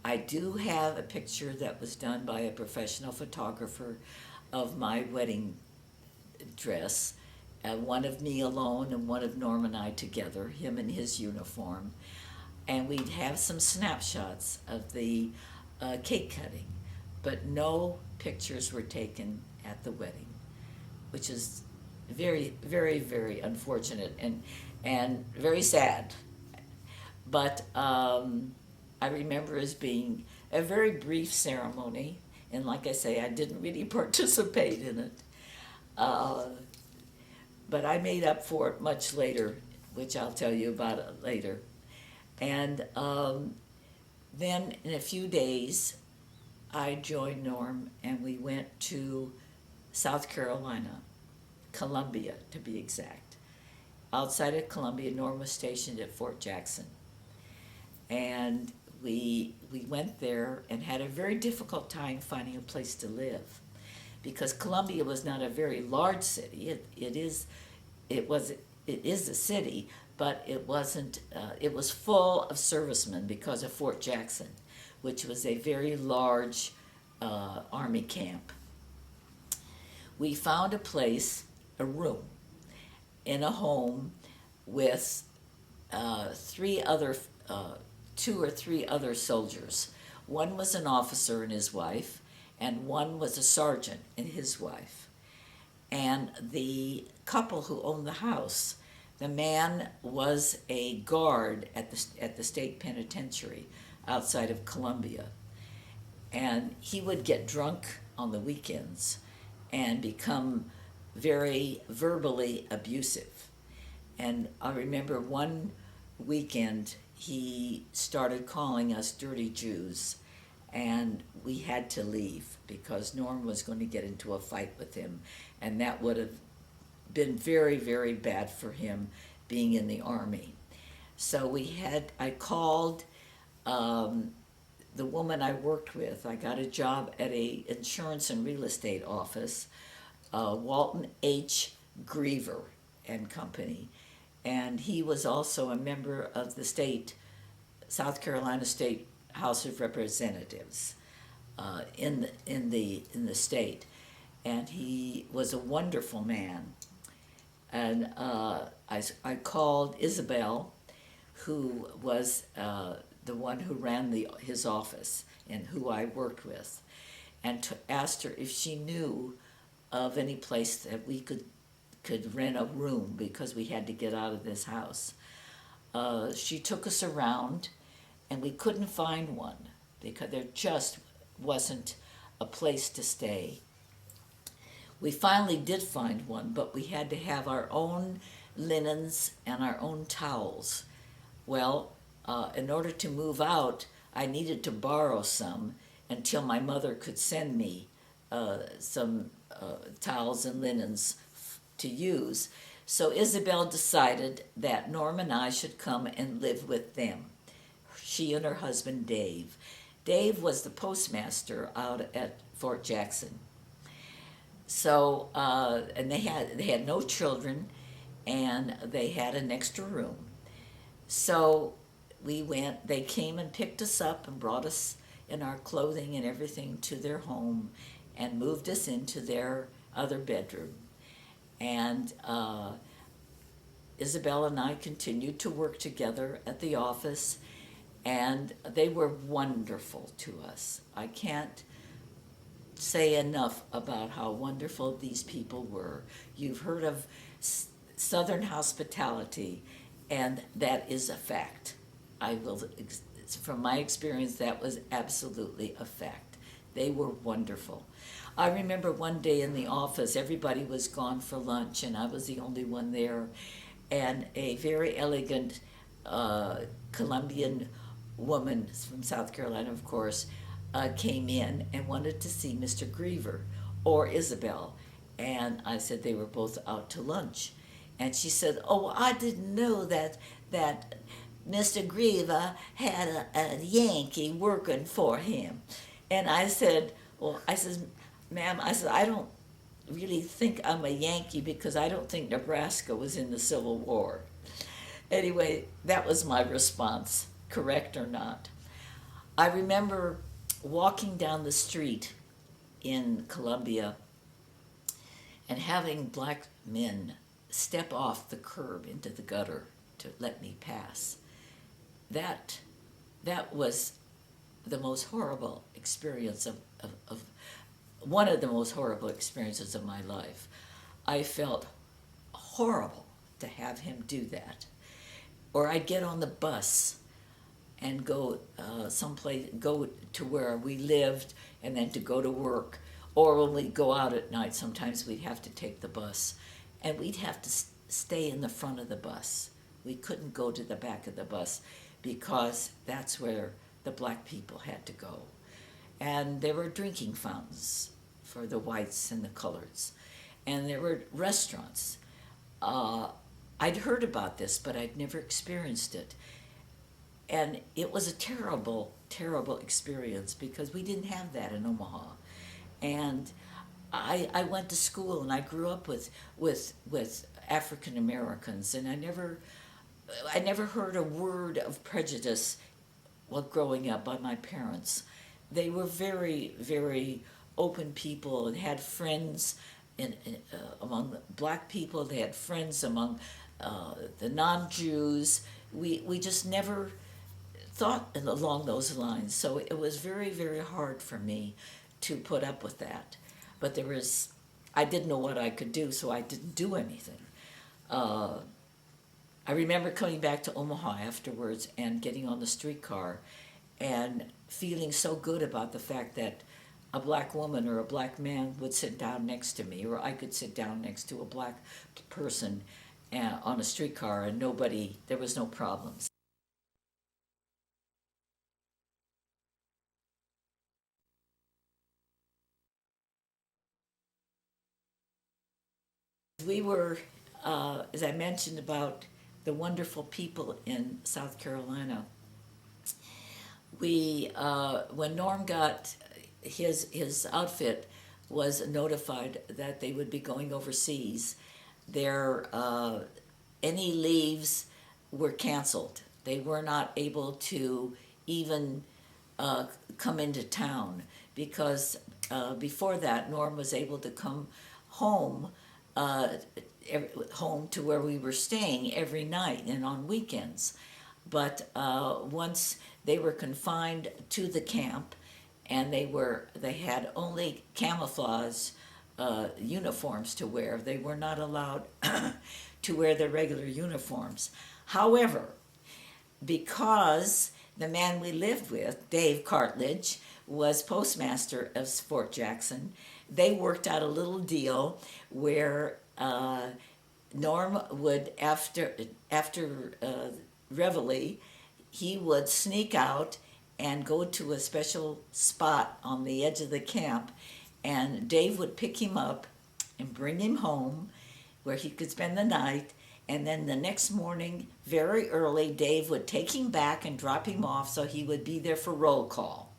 I do have a picture that was done by a professional photographer of my wedding dress, one of me alone and one of Norm and I together, him in his uniform. And we'd have some snapshots of the cake cutting, but no pictures were taken at the wedding, which is very, very, very unfortunate and very sad. But I remember as being a very brief ceremony, and like I say, I didn't really participate in it. But I made up for it much later, which I'll tell you about it later. And then in a few days, I joined Norm and we went to South Carolina, Columbia to be exact. Outside of Columbia, Norm was stationed at Fort Jackson. And we went there and had a very difficult time finding a place to live, because Columbia was not a very large city. It is a city, but it wasn't. It was full of servicemen because of Fort Jackson, which was a very large army camp. We found a place, a room, in a home with two or three other soldiers. One was an officer and his wife, and one was a sergeant and his wife. And the couple who owned the house, the man was a guard at the state penitentiary outside of Columbia. And he would get drunk on the weekends and become very verbally abusive. And I remember one weekend he started calling us dirty Jews, and we had to leave because Norm was going to get into a fight with him, and that would have been very, very bad for him being in the army. So I called the woman I worked with. I got a job at a insurance and real estate office, Walton H. Griever and Company. And he was also a member of the South Carolina State House of Representatives in the state. And he was a wonderful man. And I called Isabel, who was the one who ran his office and who I worked with, and asked her if she knew of any place that we could rent a room because we had to get out of this house. She took us around, and we couldn't find one because there just wasn't a place to stay. We finally did find one, but we had to have our own linens and our own towels. Well, in order to move out, I needed to borrow some until my mother could send me some towels and linens to use. So Isabel decided that Norm and I should come and live with them. She and her husband Dave. Dave was the postmaster out at Fort Jackson. So and they had no children, and they had an extra room. So we went. They came and picked us up and brought us in our clothing and everything to their home, and moved us into their other bedroom. And Isabel and I continued to work together at the office, and they were wonderful to us. I can't say enough about how wonderful these people were. You've heard of Southern hospitality, and that is a fact. I will from my experience, that was absolutely a fact. They were wonderful. I remember one day in the office, everybody was gone for lunch, and I was the only one there. And a very elegant Colombian woman from South Carolina, of course, came in and wanted to see Mr. Griever or Isabel. And I said they were both out to lunch. And she said, "Oh, I didn't know that Mr. Griever had a Yankee working for him." And I said, "Well," I said, "Ma'am," I said, "I don't really think I'm a Yankee because I don't think Nebraska was in the Civil War." Anyway, that was my response, correct or not. I remember walking down the street in Columbia and having black men step off the curb into the gutter to let me pass. That was the most horrible experience of one of the most horrible experiences of my life. I felt horrible to have him do that. Or I'd get on the bus and go someplace, go to where we lived, and then to go to work. Or when we'd go out at night, sometimes we'd have to take the bus, and we'd have to stay in the front of the bus. We couldn't go to the back of the bus because that's where the black people had to go. And there were drinking fountains for the whites and the coloreds. And there were restaurants. I'd heard about this, but I'd never experienced it. And it was a terrible, terrible experience because we didn't have that in Omaha. And I went to school and I grew up with African Americans, and I never heard a word of prejudice while growing up by my parents. They were very, very open people and had friends among black people. They had friends among the non-Jews. We just never thought along those lines. So it was very, very hard for me to put up with that. But I didn't know what I could do, so I didn't do anything. I remember coming back to Omaha afterwards and getting on the streetcar and feeling so good about the fact that a black woman or a black man would sit down next to me, or I could sit down next to a black person on a streetcar, and there was no problems. We were, as I mentioned about the wonderful people in South Carolina, when Norm got his outfit was notified that they would be going overseas, their any leaves were canceled. They were not able to even come into town because before that, Norm was able to come home home to where we were staying every night and on weekends. But once they were confined to the camp, and they had only camouflage uniforms to wear. They were not allowed to wear their regular uniforms. However, because the man we lived with, Dave Cartledge, was postmaster of Fort Jackson, they worked out a little deal where Norm would, after Reveille, he would sneak out and go to a special spot on the edge of the camp, and Dave would pick him up and bring him home where he could spend the night, and then the next morning, very early, Dave would take him back and drop him off so he would be there for roll call.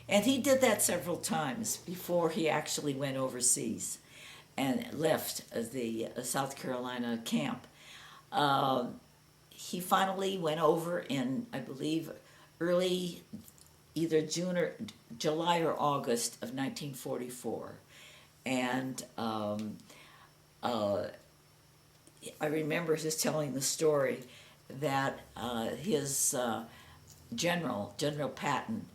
And he did that several times before he actually went overseas and left the South Carolina camp. He finally went over in, I believe, early either June or July or August of 1944. And I remember just telling the story that his General Patton,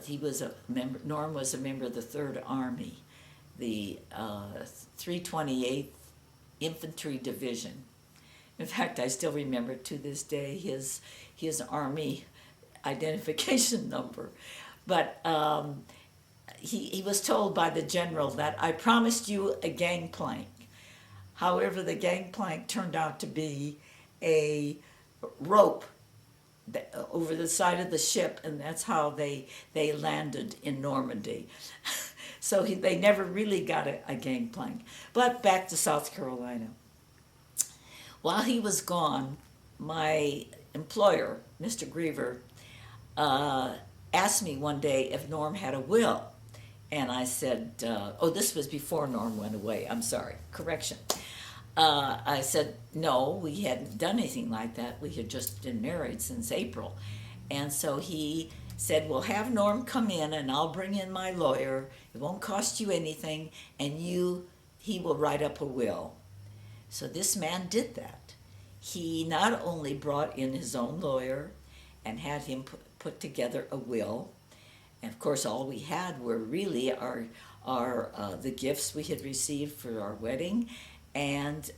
he was a member, Norm was a member of the 3rd Army, the 328th Infantry Division. In fact, I still remember to this day his army identification number. But he was told by the general that I promised you a gangplank. However, the gangplank turned out to be a rope over the side of the ship, and that's how they landed in Normandy. So they never really got a gangplank. But back to South Carolina. While he was gone, my employer, Mr. Griever, asked me one day if Norm had a will. And I said, this was before Norm went away. I'm sorry, correction. I said, no, we hadn't done anything like that. We had just been married since April. And so he said, well, have Norm come in and I'll bring in my lawyer. It won't cost you anything, and he will write up a will. So this man did that. He not only brought in his own lawyer and had him put together a will, and of course all we had were really the gifts we had received for our wedding, and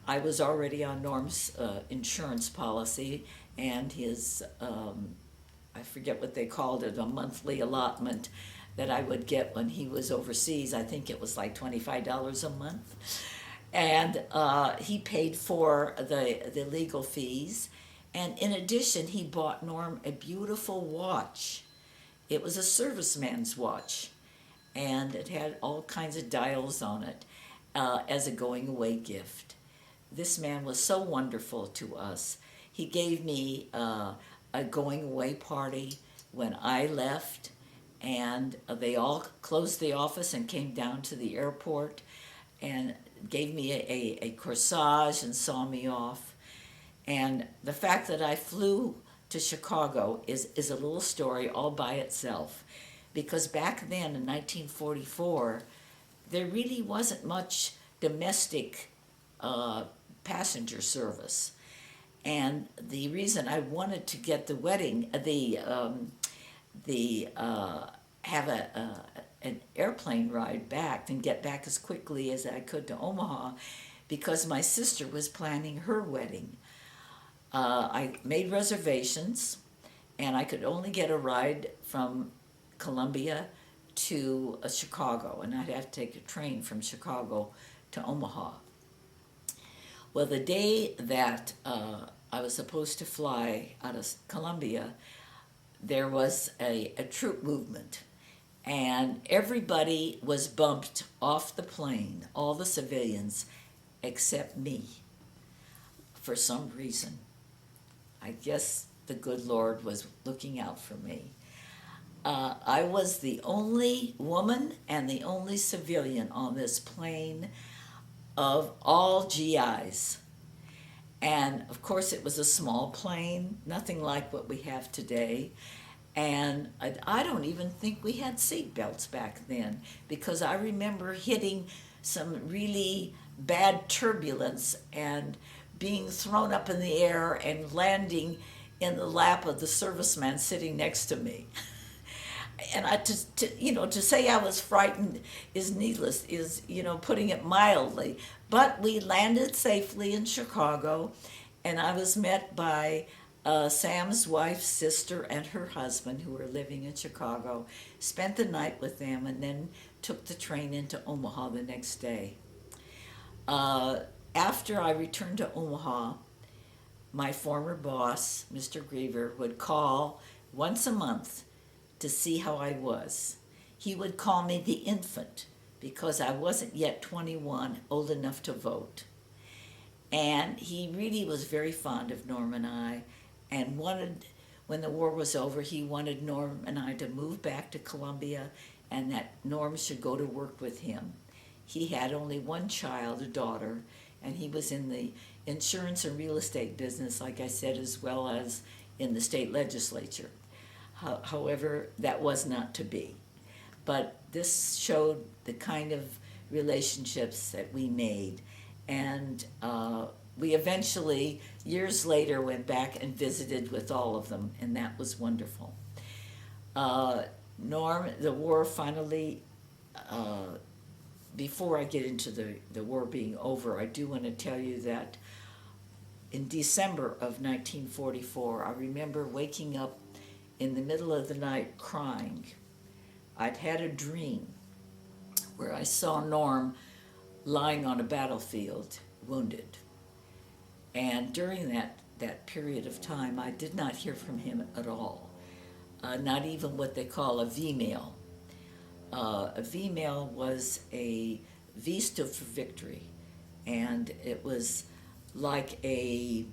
I was already on Norm's insurance policy and his, I forget what they called it, a monthly allotment that I would get when he was overseas. I think it was like $25 a month. And he paid for the legal fees. And in addition, he bought Norm a beautiful watch. It was a serviceman's watch, and it had all kinds of dials on it as a going-away gift. This man was so wonderful to us. He gave me a going-away party when I left, and they all closed the office and came down to the airport and gave me a corsage and saw me off. And the fact that I flew to Chicago is a little story all by itself, because back then in 1944, there really wasn't much domestic passenger service. And the reason I wanted to get the wedding, have an airplane ride back and get back as quickly as I could to Omaha, because my sister was planning her wedding. I made reservations, and I could only get a ride from Columbia to Chicago, and I'd have to take a train from Chicago to Omaha. Well, the day that I was supposed to fly out of Columbia, there was a troop movement, and everybody was bumped off the plane, all the civilians, except me, for some reason. I guess the good Lord was looking out for me. I was the only woman and the only civilian on this plane of all GIs. And of course it was a small plane, nothing like what we have today. And I don't even think we had seat belts back then, because I remember hitting some really bad turbulence and being thrown up in the air and landing in the lap of the serviceman sitting next to me. And to say I was frightened is needless, is putting it mildly. But we landed safely in Chicago, and I was met by Sam's wife's sister and her husband, who were living in Chicago. Spent the night with them, and then took the train into Omaha the next day. After I returned to Omaha, my former boss, Mr. Griever, would call once a month to see how I was. He would call me the infant, because I wasn't yet 21, old enough to vote. And he really was very fond of Norm and I, and wanted, when the war was over, he wanted Norm and I to move back to Columbia, and that Norm should go to work with him. He had only one child, a daughter, and he was in the insurance and real estate business, like I said, as well as in the state legislature. However, that was not to be. But this showed the kind of relationships that we made. And we eventually, years later, went back and visited with all of them, and that was wonderful. Norm, the war finally, before I get into the war being over, I do want to tell you that in December of 1944, I remember waking up in the middle of the night crying. I'd had a dream where I saw Norm lying on a battlefield, wounded. And during that period of time, I did not hear from him at all. Not even what they call a V-mail. A V-mail was a V stood for victory, and it was like it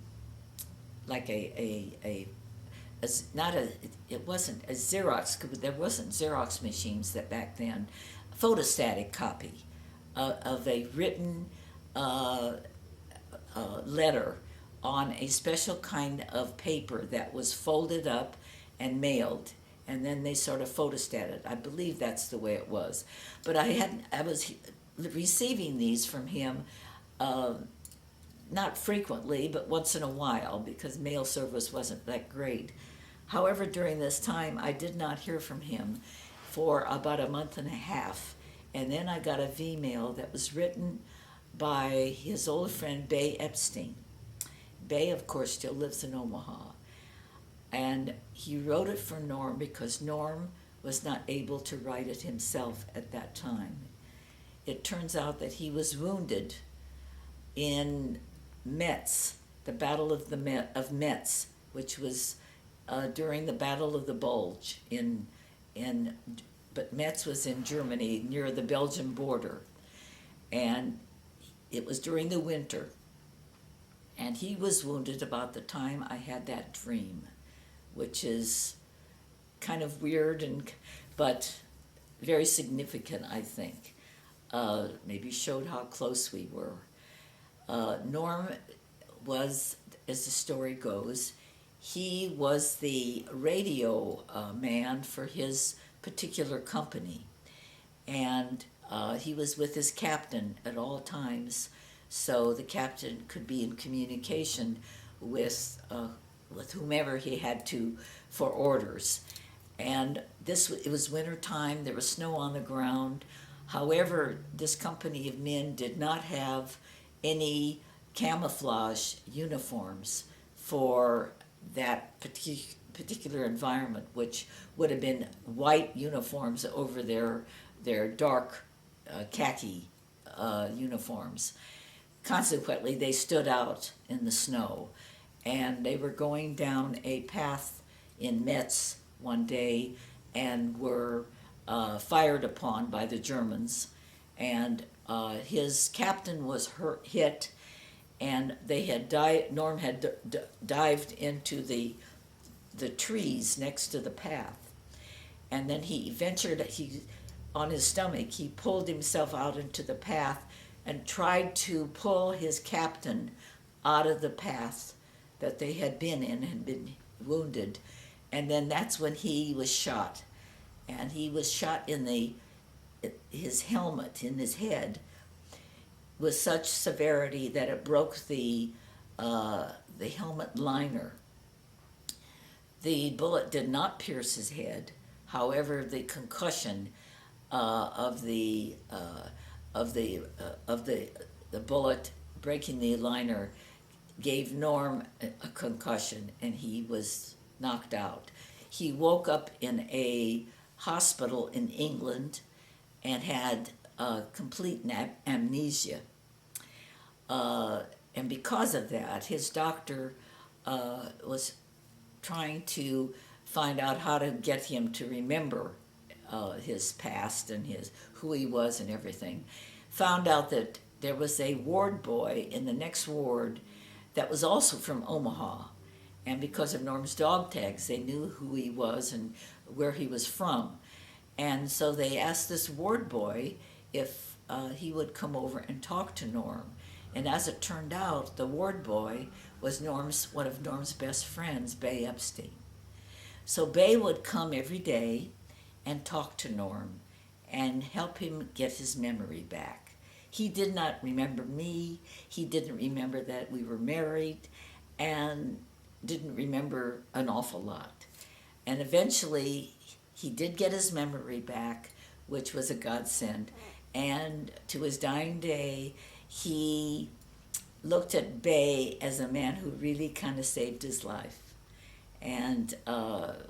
wasn't a Xerox. There wasn't Xerox machines that back then. A photostatic copy of a written letter on a special kind of paper that was folded up and mailed, and then they sort of photostated. I believe that's the way it was. But I was receiving these from him, not frequently, but once in a while, because mail service wasn't that great. However, during this time, I did not hear from him for about a month and a half, and then I got a V-mail that was written by his old friend Bay Epstein. Bay, of course, still lives in Omaha. And he wrote it for Norm because Norm was not able to write it himself at that time. It turns out that he was wounded in Metz, the Battle of Metz, which was during the Battle of the Bulge but Metz was in Germany near the Belgian border, and it was during the winter, and he was wounded about the time I had that dream, which is kind of weird but very significant, I think. Maybe showed how close we were. Norm was, as the story goes, he was the radio man for his particular company, and he was with his captain at all times, so the captain could be in communication with whomever he had to for orders. And it was winter time, there was snow on the ground. However, this company of men did not have any camouflage uniforms for that particular environment, which would have been white uniforms over their dark khaki uniforms. Consequently, they stood out in the snow, and they were going down a path in Metz one day and were fired upon by the Germans, and his captain was hit, and Norm had dived into the trees next to the path, and then on his stomach, he pulled himself out into the path and tried to pull his captain out of the path that they had been in and been wounded. And then that's when he was shot. And he was shot in his helmet, in his head, with such severity that it broke the helmet liner. The bullet did not pierce his head. However, the concussion of the bullet breaking the liner gave Norm a concussion, and he was knocked out. He woke up in a hospital in England and had complete amnesia. And because of that, his doctor was trying to find out how to get him to remember his past and who he was and everything. Found out that there was a ward boy in the next ward that was also from Omaha. And because of Norm's dog tags, they knew who he was and where he was from. And so they asked this ward boy if he would come over and talk to Norm. And as it turned out, the ward boy was one of Norm's best friends, Bay Epstein. So Bay would come every day and talk to Norm and help him get his memory back. He did not remember me. He didn't remember that we were married, and didn't remember an awful lot. And eventually, he did get his memory back, which was a godsend. And to his dying day, he looked at Bay as a man who really kind of saved his life, and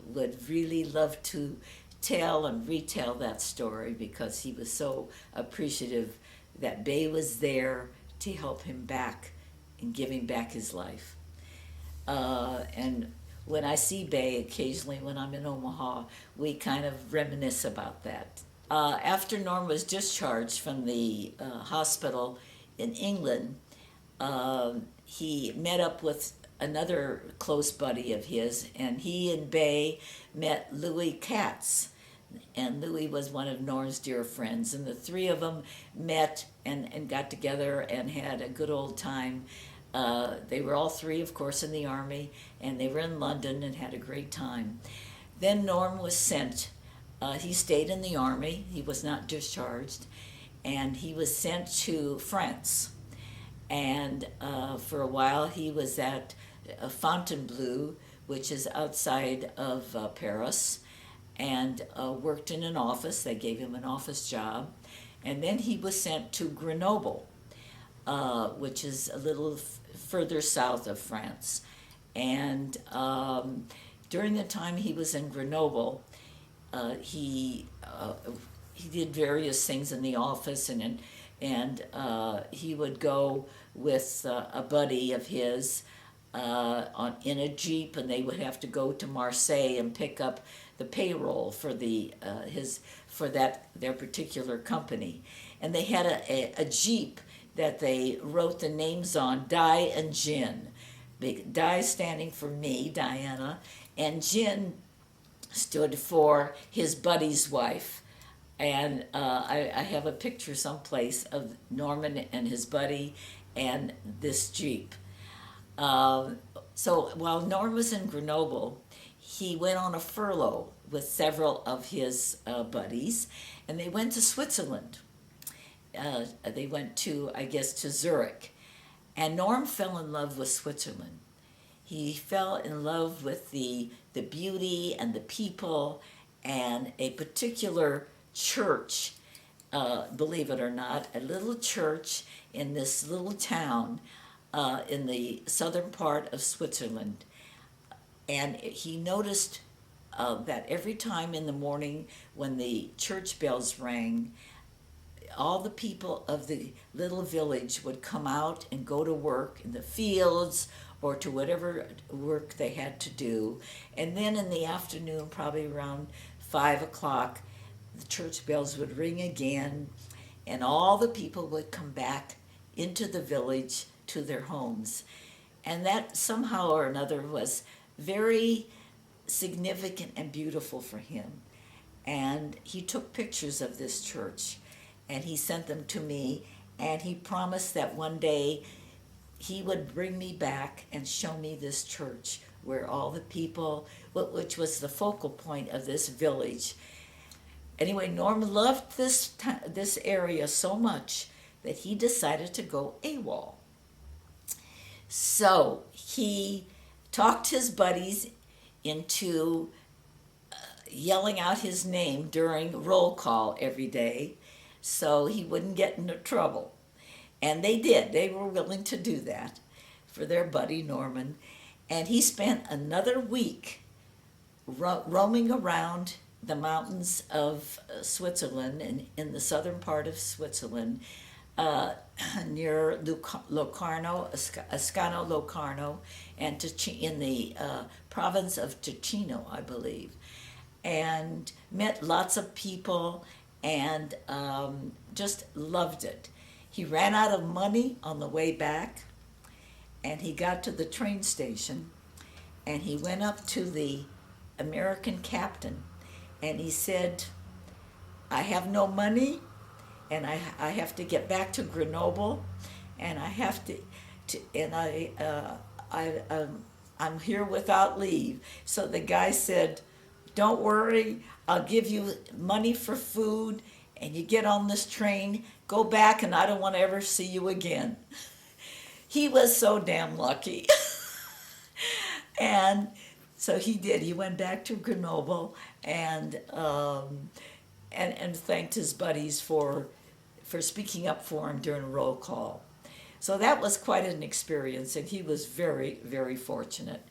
would really love to tell and retell that story because he was so appreciative that Bay was there to help him back in giving back his life. And when I see Bay occasionally when I'm in Omaha, we kind of reminisce about that. After Norm was discharged from the hospital in England, he met up with another close buddy of his, and he and Bay met Louis Katz. And Louis was one of Norm's dear friends, and the three of them met and got together and had a good old time. They were all three, of course, in the Army, and they were in London and had a great time. Then Norm was sent. He stayed in the Army. He was not discharged, and he was sent to France. And for a while, he was at Fontainebleau, which is outside of Paris, and worked in an office. They gave him an office job. And then he was sent to Grenoble, which is a little further south of France. And during the time he was in Grenoble, he did various things in the office, and he would go with a buddy of his in a Jeep, and they would have to go to Marseille and pick up the payroll for their particular company. And they had a Jeep that they wrote the names on, Di and Jin. Di standing for me, Diana, and Jin stood for his buddy's wife. And I have a picture someplace of Norman and his buddy and this Jeep. So while Norm was in Grenoble, he went on a furlough with several of his buddies, and they went to Switzerland. They went to, I guess, to Zurich. And Norm fell in love with Switzerland. He fell in love with the beauty and the people and a particular church, believe it or not, a little church in this little town in the southern part of Switzerland. And he noticed that every time in the morning when the church bells rang, all the people of the little village would come out and go to work in the fields or to whatever work they had to do. And then in the afternoon, probably around 5 o'clock, the church bells would ring again, and all the people would come back into the village to their homes. And that somehow or another was very significant and beautiful for him. And he took pictures of this church, and he sent them to me, and he promised that one day he would bring me back and show me this church where all the people, which was the focal point of this village. Anyway, Norm loved this area so much that he decided to go AWOL. So he talked his buddies into yelling out his name during roll call every day so he wouldn't get into trouble. And they did. They were willing to do that for their buddy Norman. And he spent another week roaming around the mountains of Switzerland, in the southern part of Switzerland, near Locarno, Ascano Locarno, and in the province of Ticino, I believe, and met lots of people and just loved it. He ran out of money on the way back, and he got to the train station, and he went up to the American captain, and he said, "I have no money, and I have to get back to Grenoble, and I have I'm here without leave." So the guy said, "Don't worry, I'll give you money for food, and you get on this train, go back, and I don't want to ever see you again." He was so damn lucky. And so he did. He went back to Grenoble and thanked his buddies for speaking up for him during roll call. So that was quite an experience, and he was very, very fortunate.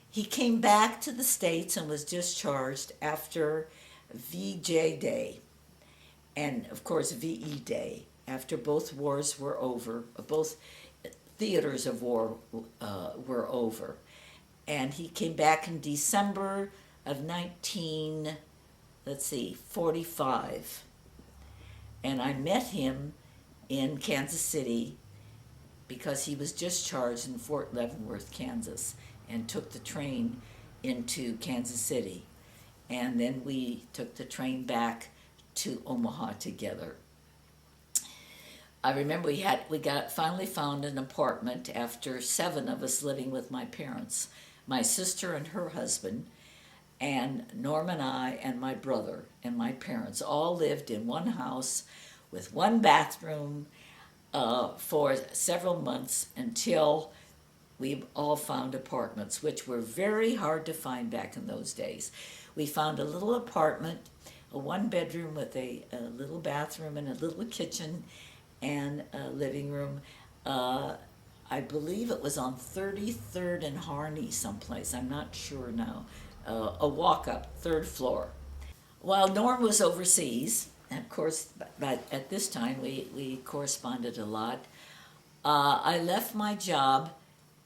He came back to the States and was discharged after VJ Day and, of course, VE Day, after both wars were over, both theaters of war were over. And he came back in December of 45. And I met him in Kansas City because he was discharged in Fort Leavenworth, Kansas, and took the train into Kansas City. And then we took the train back to Omaha together. I remember finally found an apartment after 7 of us living with my parents, my sister and her husband, and Norm and I and my brother and my parents all lived in one house with one bathroom for several months until we all found apartments, which were very hard to find back in those days. We found a little apartment, a 1-bedroom with a little bathroom and a little kitchen and a living room. I believe it was on 33rd and Harney someplace. I'm not sure now. A walk-up, 3rd floor. While Norm was overseas, and of course, but at this time we corresponded a lot, I left my job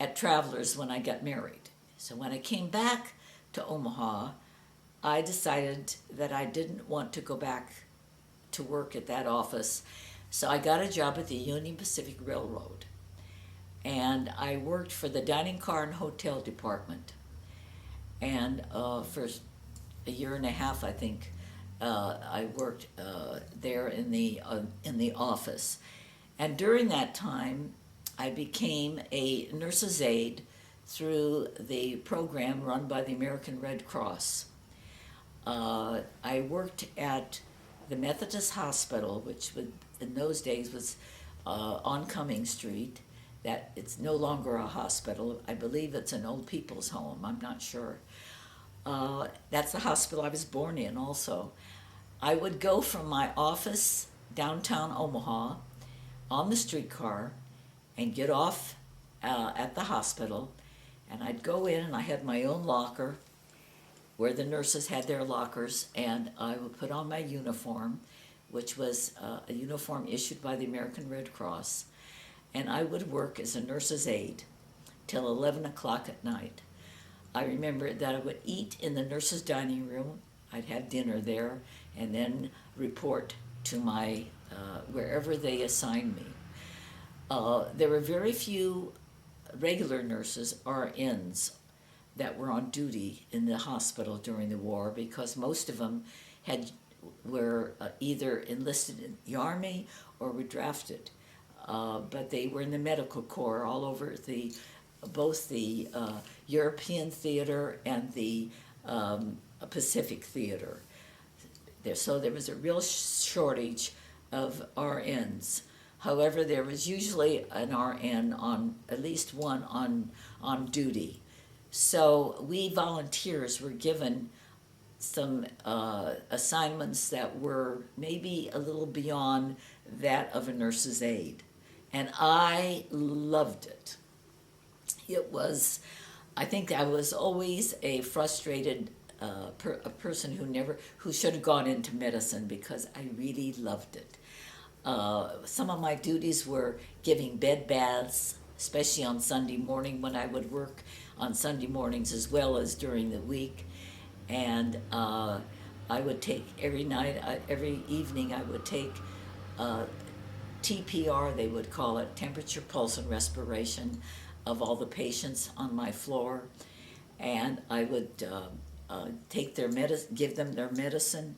at Travelers when I got married. So when I came back to Omaha, I decided that I didn't want to go back to work at that office. So I got a job at the Union Pacific Railroad. And I worked for the dining car and hotel department. And for a year and a half, I think, I worked there in the office. And during that time, I became a nurse's aide through the program run by the American Red Cross. I worked at the Methodist Hospital, which in those days was on Cumming Street. That it's no longer a hospital. I believe it's an old people's home. I'm not sure. That's the hospital I was born in also. I would go from my office downtown Omaha on the streetcar and get off at the hospital, and I'd go in and I had my own locker where the nurses had their lockers, and I would put on my uniform, which was a uniform issued by the American Red Cross, and I would work as a nurse's aide till 11 o'clock at night. I remember that I would eat in the nurse's dining room. I'd have dinner there and then report to my wherever they assigned me. There were very few regular nurses, RNs, that were on duty in the hospital during the war because most of them were either enlisted in the Army or were drafted. But they were in the medical corps all over both the European theater and the Pacific theater. So there was a real shortage of RNs. However, there was usually an RN at least one on duty. So we volunteers were given some assignments that were maybe a little beyond that of a nurse's aide. And I loved it. I think I was always a frustrated a person who should have gone into medicine because I really loved it. Some of my duties were giving bed baths, especially on Sunday morning when I would work on Sunday mornings as well as during the week. And I would take every evening I would take TPR, they would call it, temperature, pulse, and respiration of all the patients on my floor. And I would take give them their medicine.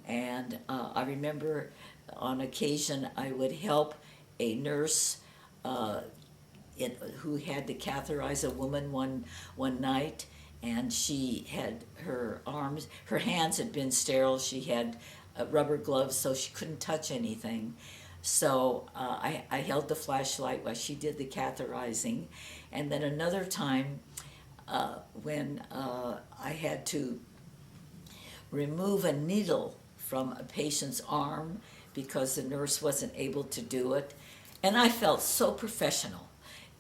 And I remember on occasion I would help a nurse who had to catheterize a woman one night, and she had her hands had been sterile. She had rubber gloves, so she couldn't touch anything. So I held the flashlight while she did the catheterizing. And then another time when I had to remove a needle from a patient's arm because the nurse wasn't able to do it. And I felt so professional.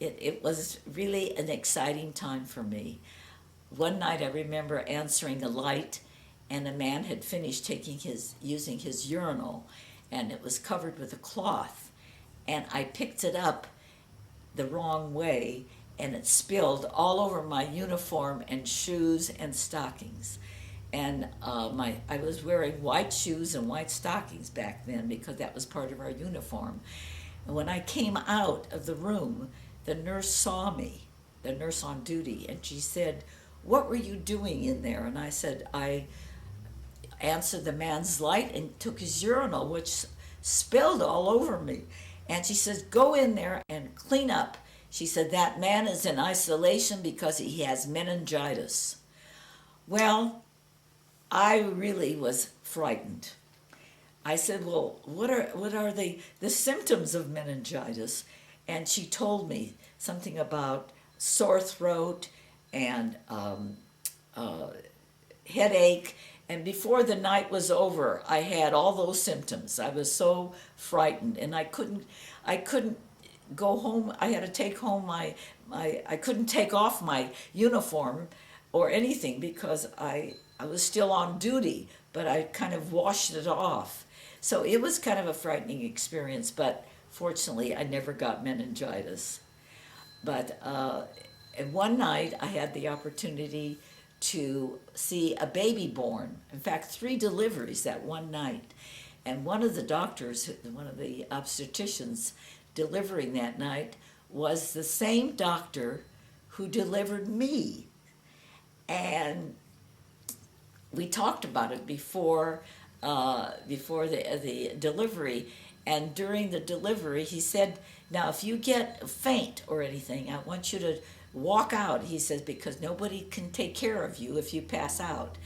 It was really an exciting time for me. One night I remember answering a light, and a man had finished using his urinal, and it was covered with a cloth. And I picked it up the wrong way, and it spilled all over my uniform and shoes and stockings. And I was wearing white shoes and white stockings back then because that was part of our uniform. And when I came out of the room, the nurse saw me, the nurse on duty, and she said, "What were you doing in there?" And I said, "I answered the man's light and took his urinal, which spilled all over me." And she says, "Go in there and clean up." She said, "That man is in isolation because he has meningitis." Well, I really was frightened. I said, "Well, what are the symptoms of meningitis?" And she told me something about sore throat and headache. And before the night was over, I had all those symptoms. I was so frightened, and I couldn't go home. I had to take home I couldn't take off my uniform or anything because I was still on duty, but I kind of washed it off. So it was kind of a frightening experience, but fortunately I never got meningitis. But and one night I had the opportunity to see a baby born. In fact, 3 deliveries that one night. And one of the doctors, one of the obstetricians delivering that night, was the same doctor who delivered me. And we talked about it before the delivery. And during the delivery, he said, "Now, if you get faint or anything, I want you to walk out," he says, "because nobody can take care of you if you pass out."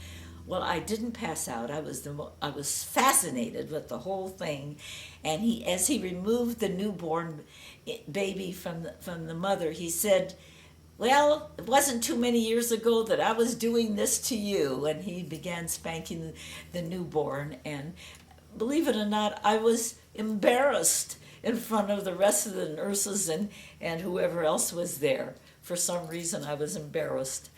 Well, I didn't pass out. I was fascinated with the whole thing, and as he removed the newborn baby from the mother, he said, "Well, it wasn't too many years ago that I was doing this to you," and he began spanking the newborn. And believe it or not, I was embarrassed in front of the rest of the nurses and whoever else was there. For some reason, I was embarrassed.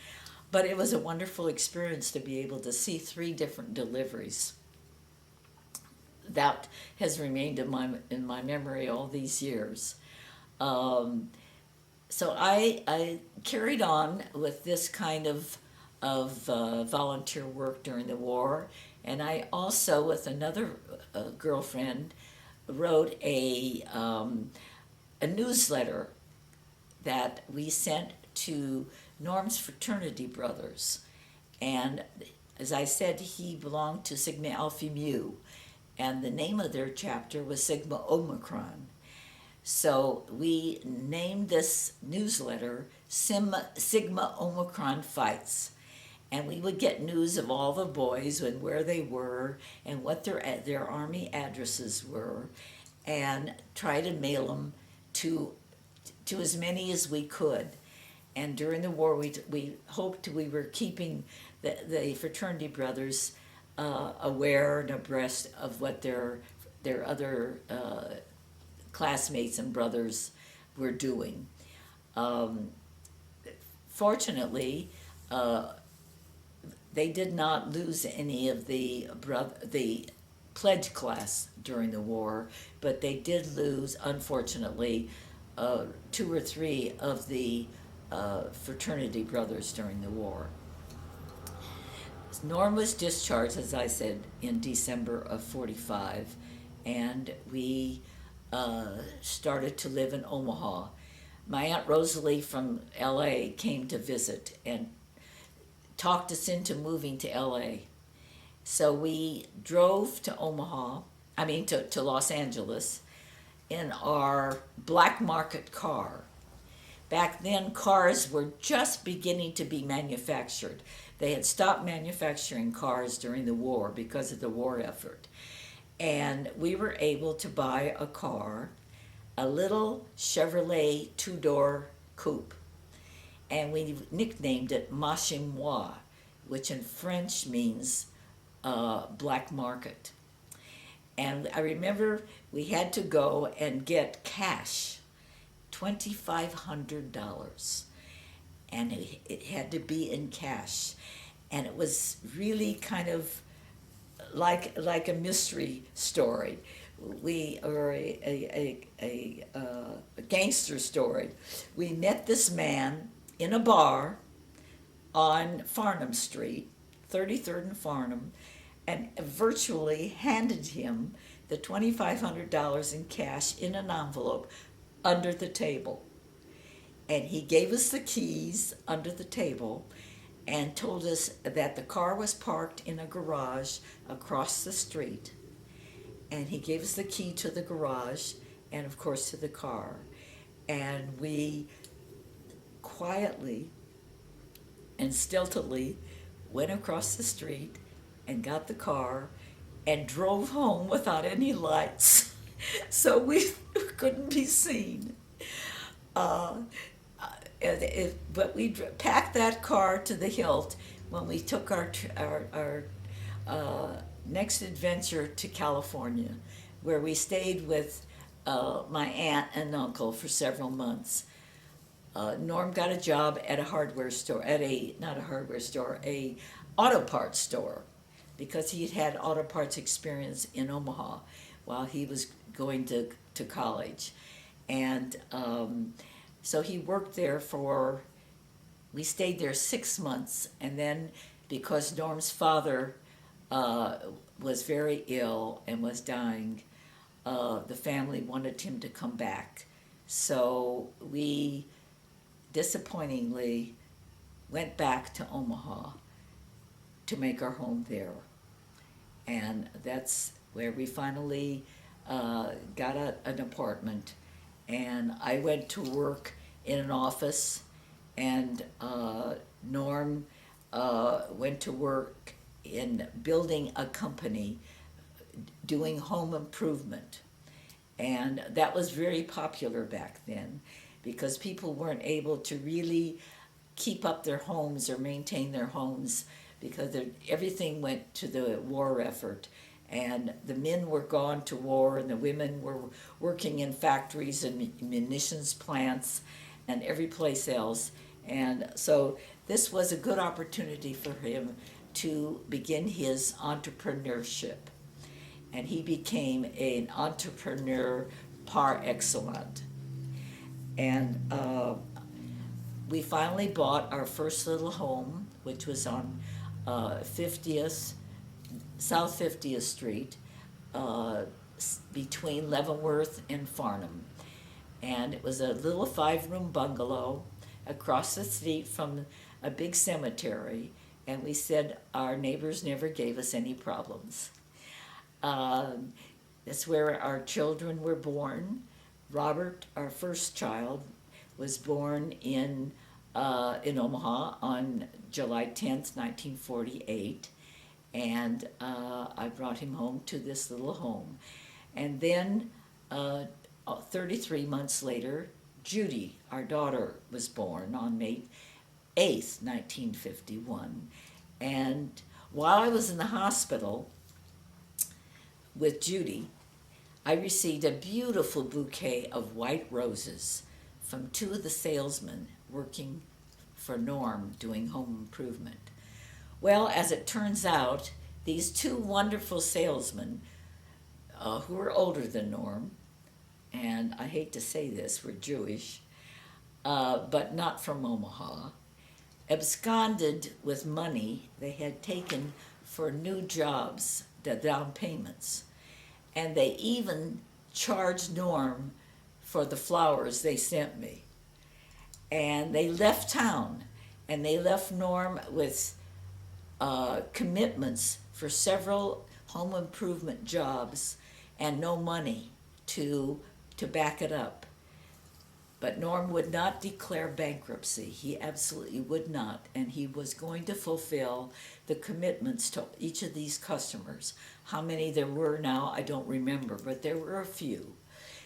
But it was a wonderful experience to be able to see 3 different deliveries. That has remained in my memory all these years. So I carried on with this kind of volunteer work during the war, and I also, with another girlfriend, wrote a newsletter that we sent to Norm's fraternity brothers. And as I said, he belonged to Sigma Alpha Mu, and the name of their chapter was Sigma Omicron. So we named this newsletter Sigma Omicron Fights. And we would get news of all the boys and where they were and what their army addresses were, and try to mail them to as many as we could. And during the war, we hoped we were keeping the fraternity brothers aware and abreast of what their other classmates and brothers were doing. Fortunately, they did not lose any of the pledge class during the war, but they did lose, unfortunately, 2 or 3 of the fraternity brothers during the war. Norm was discharged, as I said, in December of 45, and we started to live in Omaha. My Aunt Rosalie from LA came to visit and talked us into moving to LA. So we drove to to Los Angeles in our black market car. Back then, cars were just beginning to be manufactured. They had stopped manufacturing cars during the war because of the war effort. And we were able to buy a car, a little Chevrolet 2-door coupe. And we nicknamed it Machinois, which in French means black market. And I remember we had to go and get cash, $2,500. And it had to be in cash. And it was really kind of like a mystery story. Or a gangster story. We met this man in a bar on Farnham Street, 33rd and Farnham, and virtually handed him the $2,500 in cash in an envelope under the table. And he gave us the keys under the table and told us that the car was parked in a garage across the street. And he gave us the key to the garage and, of course, to the car. And we quietly and stealthily went across the street and got the car and drove home without any lights. So we couldn't be seen. But we packed that car to the hilt when we took our next adventure to California, where we stayed with my aunt and uncle for several months. Norm got a job at a hardware store, not a hardware store, a auto parts store, because he had auto parts experience in Omaha while he was going to college. And so he worked there we stayed there 6 months, and then because Norm's father was very ill and was dying, the family wanted him to come back. So we disappointingly went back to Omaha to make our home there. And that's where we finally got an apartment. And I went to work in an office, and Norm went to work in building a company doing home improvement. And that was very popular back then because people weren't able to really keep up their homes or maintain their homes because everything went to the war effort. And the men were gone to war, and the women were working in factories and munitions plants and every place else. And so this was a good opportunity for him to begin his entrepreneurship. And he became an entrepreneur par excellence. And we finally bought our first little home, which was on 50th, South 50th Street, between Leavenworth and Farnham. And it was a little 5-room bungalow across the street from a big cemetery. And we said our neighbors never gave us any problems. That's where our children were born. Robert, our first child, was born in Omaha on July 10th, 1948. And I brought him home to this little home. And then 33 months later, Judy, our daughter, was born on May 8th, 1951. And while I was in the hospital with Judy, I received a beautiful bouquet of white roses from 2 of the salesmen working for Norm doing home improvement. Well, as it turns out, these 2 wonderful salesmen, who were older than Norm, and I hate to say this, were Jewish, but not from Omaha, absconded with money they had taken for new jobs, the down payments. And they even charged Norm for the flowers they sent me. And they left town, and they left Norm with commitments for several home improvement jobs and no money to back it up. But Norm would not declare bankruptcy. He absolutely would not. And he was going to fulfill the commitments to each of these customers. How many there were now, I don't remember, but there were a few.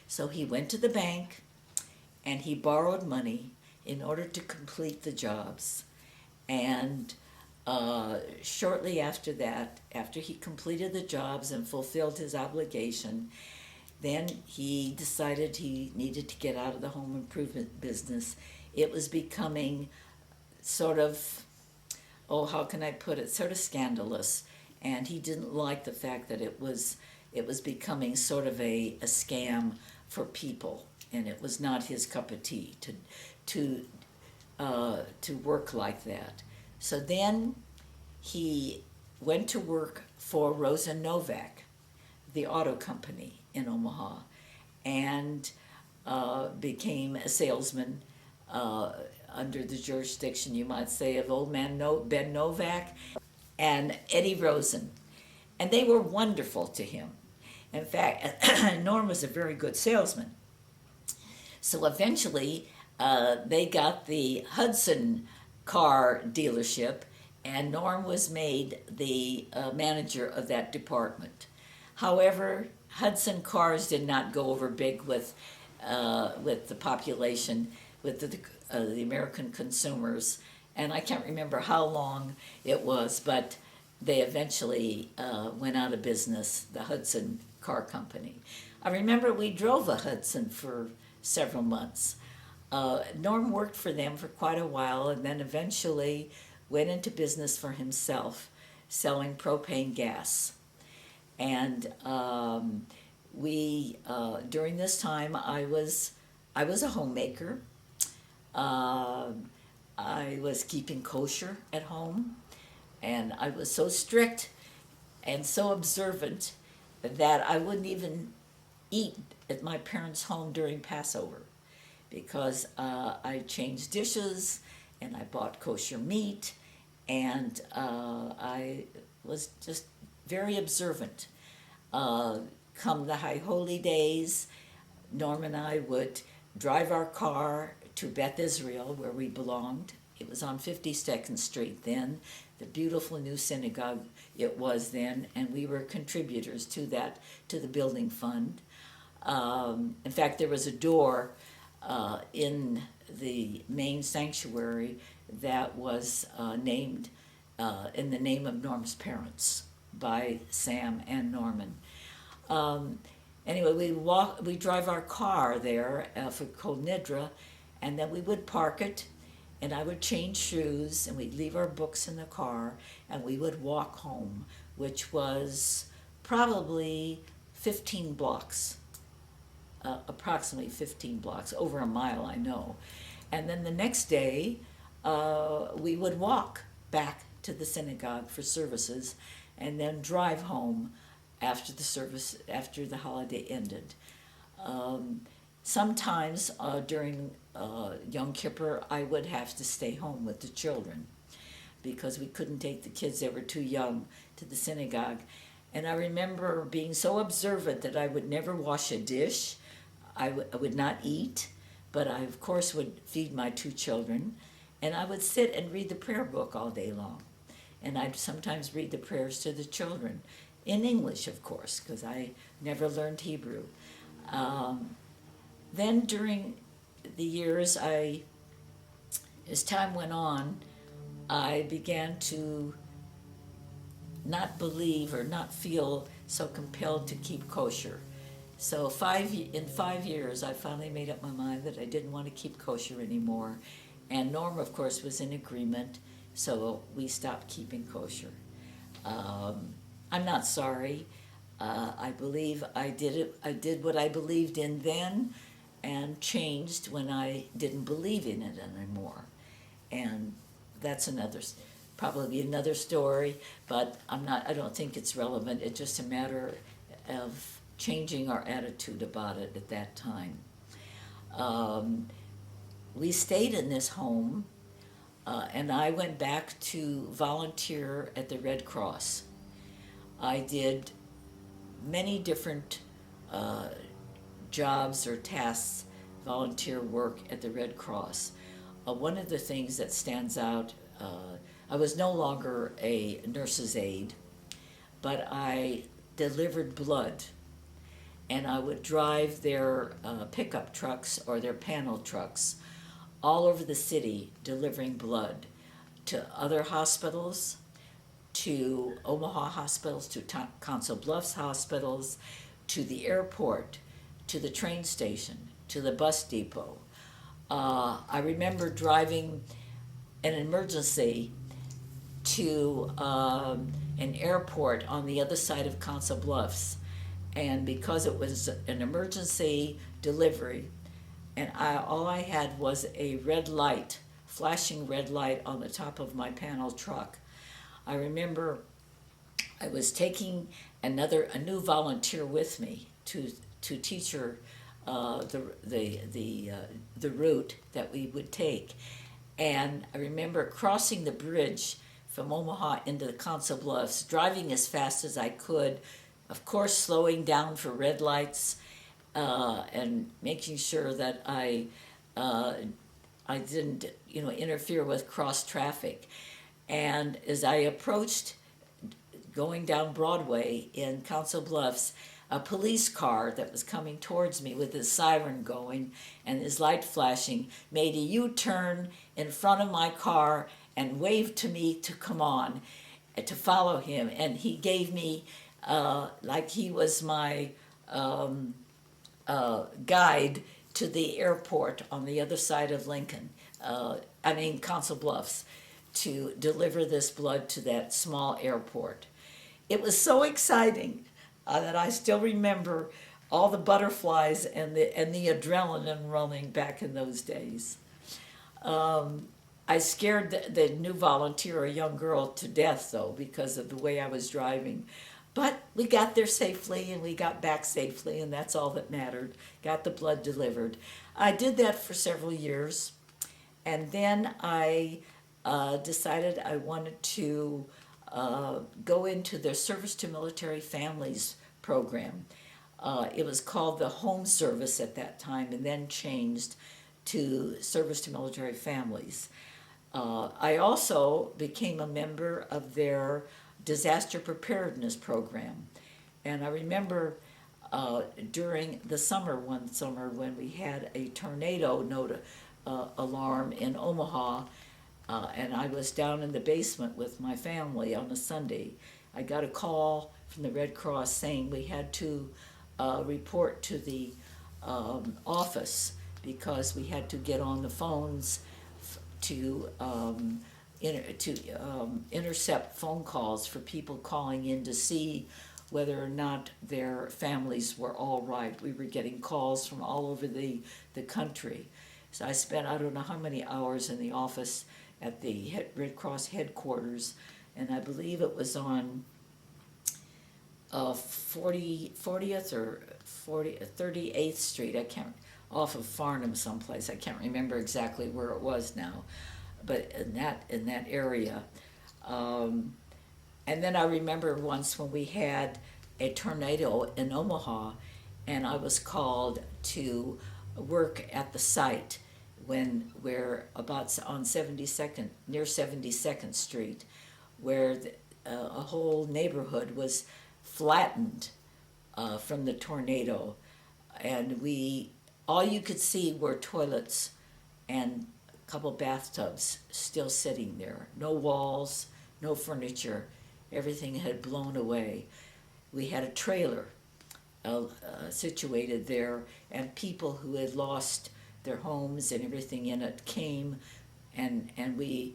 So he went to the bank and he borrowed money in order to complete the jobs. And shortly after that, after he completed the jobs and fulfilled his obligation, then he decided he needed to get out of the home improvement business. It was becoming sort of, oh, how can I put it, sort of scandalous. And he didn't like the fact that it was becoming sort of a scam for people, and it was not his cup of tea to work like that. So then he went to work for Rosa Novak, the auto company in Omaha, and became a salesman under the jurisdiction, you might say, of old man Ben Novak and Eddie Rosen. And they were wonderful to him. In fact, Norm was a very good salesman. So eventually, they got the Hudson car dealership, and Norm was made the manager of that department. However, Hudson cars did not go over big with the population, with the American consumers, and I can't remember how long it was, but they eventually went out of business, the Hudson Car Company. I remember we drove a Hudson for several months. Norm worked for them for quite a while, and then eventually went into business for himself, selling propane gas. And during this time, I was a homemaker. I was keeping kosher at home, and I was so strict and so observant that I wouldn't even eat at my parents' home during Passover, because I changed dishes and I bought kosher meat, and I was just very observant. Come the High Holy Days, Norm and I would drive our car to Beth Israel, where we belonged. It was on 52nd Street then, the beautiful new synagogue it was then, and we were contributors to the building fund. In fact, there was a door in the main sanctuary that was named in the name of Norm's parents by Sam and Norman. Anyway, we drive our car there for Kol Nidra, and then we would park it, and I would change shoes, and we'd leave our books in the car, and we would walk home, which was probably 15 blocks, approximately 15 blocks, over a mile, I know. And then the next day, we would walk back to the synagogue for services, and then drive home after the service, after the holiday ended. Sometimes during Yom Kippur, I would have to stay home with the children because we couldn't take the kids, they were too young, to the synagogue. And I remember being so observant that I would never wash a dish. I would not eat, but I, of course, would feed my two children. And I would sit and read the prayer book all day long. And I'd sometimes read the prayers to the children, in English, of course, because I never learned Hebrew. Then during the years, as time went on, I began to not believe or not feel so compelled to keep kosher. So in 5 years, I finally made up my mind that I didn't want to keep kosher anymore. And Norm, of course, was in agreement, so we stopped keeping kosher. I'm not sorry. I believe I did it. I did what I believed in then, and changed when I didn't believe in it anymore. And that's probably another story, but I don't think it's relevant. It's just a matter of changing our attitude about it at that time. We stayed in this home, and I went back to volunteer at the Red Cross. I did many different jobs or tasks, volunteer work at the Red Cross. One of the things that stands out, I was no longer a nurse's aide, but I delivered blood, and I would drive their pickup trucks or their panel trucks all over the city delivering blood to other hospitals, to Omaha hospitals, to Council Bluffs hospitals, to the airport, to the train station, to the bus depot. I remember driving an emergency to an airport on the other side of Council Bluffs, and because it was an emergency delivery, and all I had was a red light, flashing red light on the top of my panel truck. I remember I was taking a new volunteer with me to teach her the route that we would take, and I remember crossing the bridge from Omaha into the Council Bluffs, driving as fast as I could, of course slowing down for red lights, and making sure that I didn't interfere with cross traffic. And as I approached going down Broadway in Council Bluffs, a police car that was coming towards me with his siren going and his light flashing made a U-turn in front of my car and waved to me to come on, to follow him. And he gave me, like he was my guide to the airport on the other side of Council Bluffs, to deliver this blood to that small airport. It was so exciting that I still remember all the butterflies and the adrenaline running back in those days. I scared the new volunteer, a young girl, to death, though, because of the way I was driving. But we got there safely, and we got back safely, and that's all that mattered. Got the blood delivered. I did that for several years, and then I decided I wanted to go into their Service to Military Families program. It was called the Home Service at that time, and then changed to Service to Military Families. I also became a member of their disaster preparedness program. And I remember during the one summer when we had a tornado alarm in Omaha, and I was down in the basement with my family on a Sunday, I got a call from the Red Cross saying we had to report to the office because we had to get on the phones to intercept phone calls for people calling in to see whether or not their families were all right. We were getting calls from all over the country. So I spent I don't know how many hours in the office at the Red Cross headquarters, and I believe it was on 40th or 38th Street. I can't, off of Farnham someplace. I can't remember exactly where it was now, but in that area. And then I remember once when we had a tornado in Omaha, and I was called to work at the site when we're about on 72nd, near 72nd Street, where a whole neighborhood was flattened from the tornado, and all you could see were toilets and a couple bathtubs still sitting there. No walls, no furniture. Everything had blown away. We had a trailer situated there, and people who had lost their homes and everything in it came, and we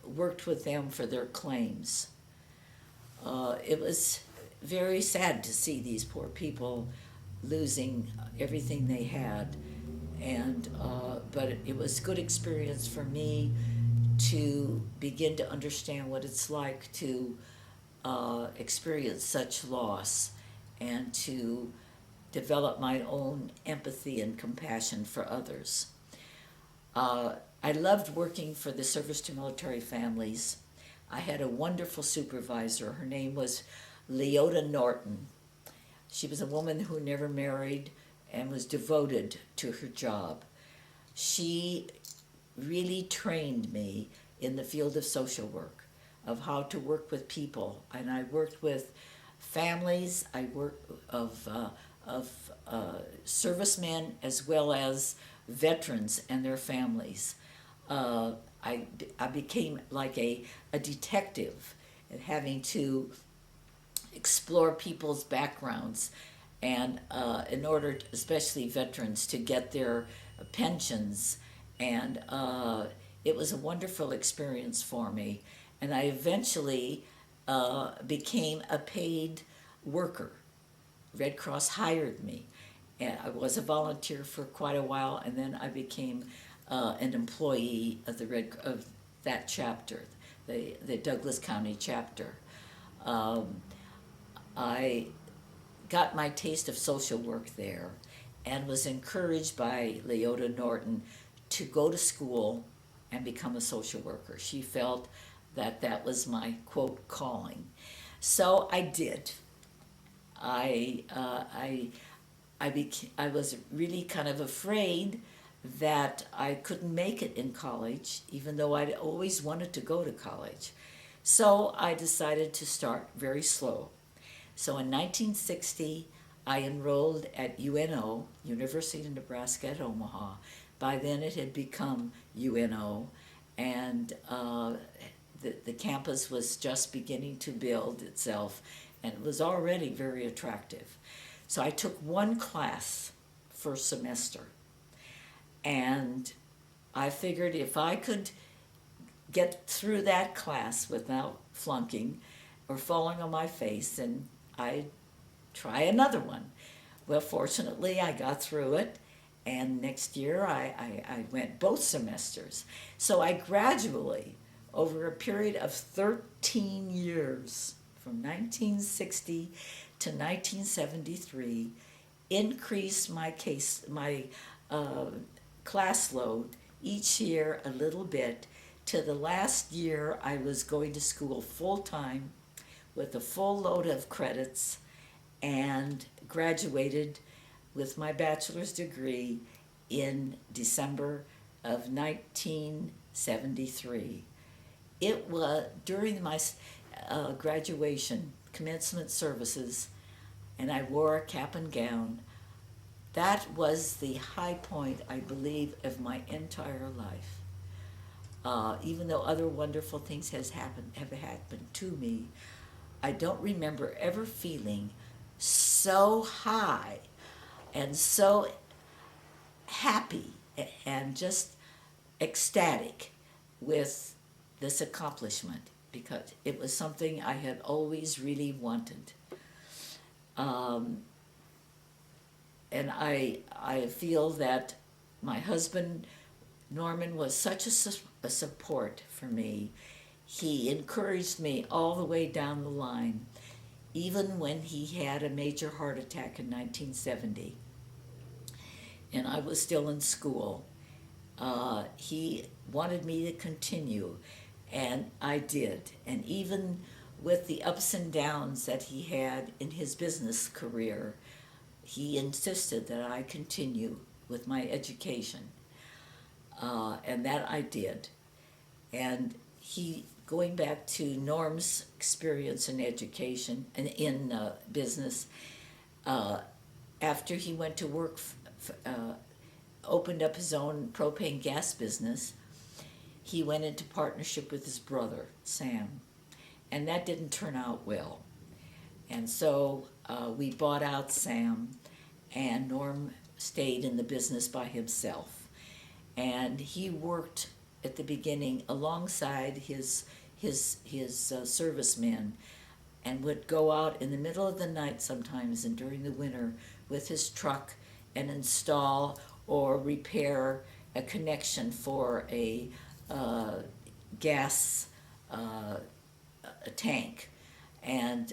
worked with them for their claims. It was very sad to see these poor people losing everything they had, and but it was a good experience for me to begin to understand what it's like to experience such loss, and to develop my own empathy and compassion for others. I loved working for the Service to Military Families. I had a wonderful supervisor. Her name was Leota Norton. She was a woman who never married and was devoted to her job. She really trained me in the field of social work, of how to work with people. And I worked with families. I worked of servicemen as well as veterans and their families. uh, I became like a detective and having to explore people's backgrounds and in order, especially veterans, to get their pensions. And it was a wonderful experience for me. And I eventually became a paid worker. Red Cross hired me. And I was a volunteer for quite a while, and then I became an employee of of that chapter, the Douglas County chapter. Um, I got my taste of social work there and was encouraged by Leota Norton to go to school and become a social worker. She felt that that was my, quote, calling. So I did. I, uh, I, I was really kind of afraid that I couldn't make it in college, even though I'd always wanted to go to college. So I decided to start very slow. So in 1960, I enrolled at UNO, University of Nebraska at Omaha. By then it had become UNO, and the campus was just beginning to build itself, and it was already very attractive. So I took one class first semester, and I figured if I could get through that class without flunking or falling on my face, and I'd try another one. Well, fortunately, I got through it, and next year I went both semesters. So I gradually, over a period of 13 years, from 1960 to 1973, increased my class load each year a little bit. To the last year, I was going to school full time with a full load of credits and graduated with my bachelor's degree in December of 1973. It was during my graduation, commencement services, and I wore a cap and gown. That was the high point, I believe, of my entire life. Even though other wonderful things have happened to me, I don't remember ever feeling so high and so happy and just ecstatic with this accomplishment, because it was something I had always really wanted. And I feel that my husband Norman was such a support for me. He encouraged me all the way down the line, even when he had a major heart attack in 1970, and I was still in school. He wanted me to continue, and I did. And even with the ups and downs that he had in his business career, he insisted that I continue with my education. And that I did. And going back to Norm's experience in education and in business, after he went to work, opened up his own propane gas business, he went into partnership with his brother, Sam. And that didn't turn out well. And so we bought out Sam, and Norm stayed in the business by himself. And he worked at the beginning alongside his servicemen, and would go out in the middle of the night sometimes and during the winter with his truck and install or repair a connection for a gas a tank. And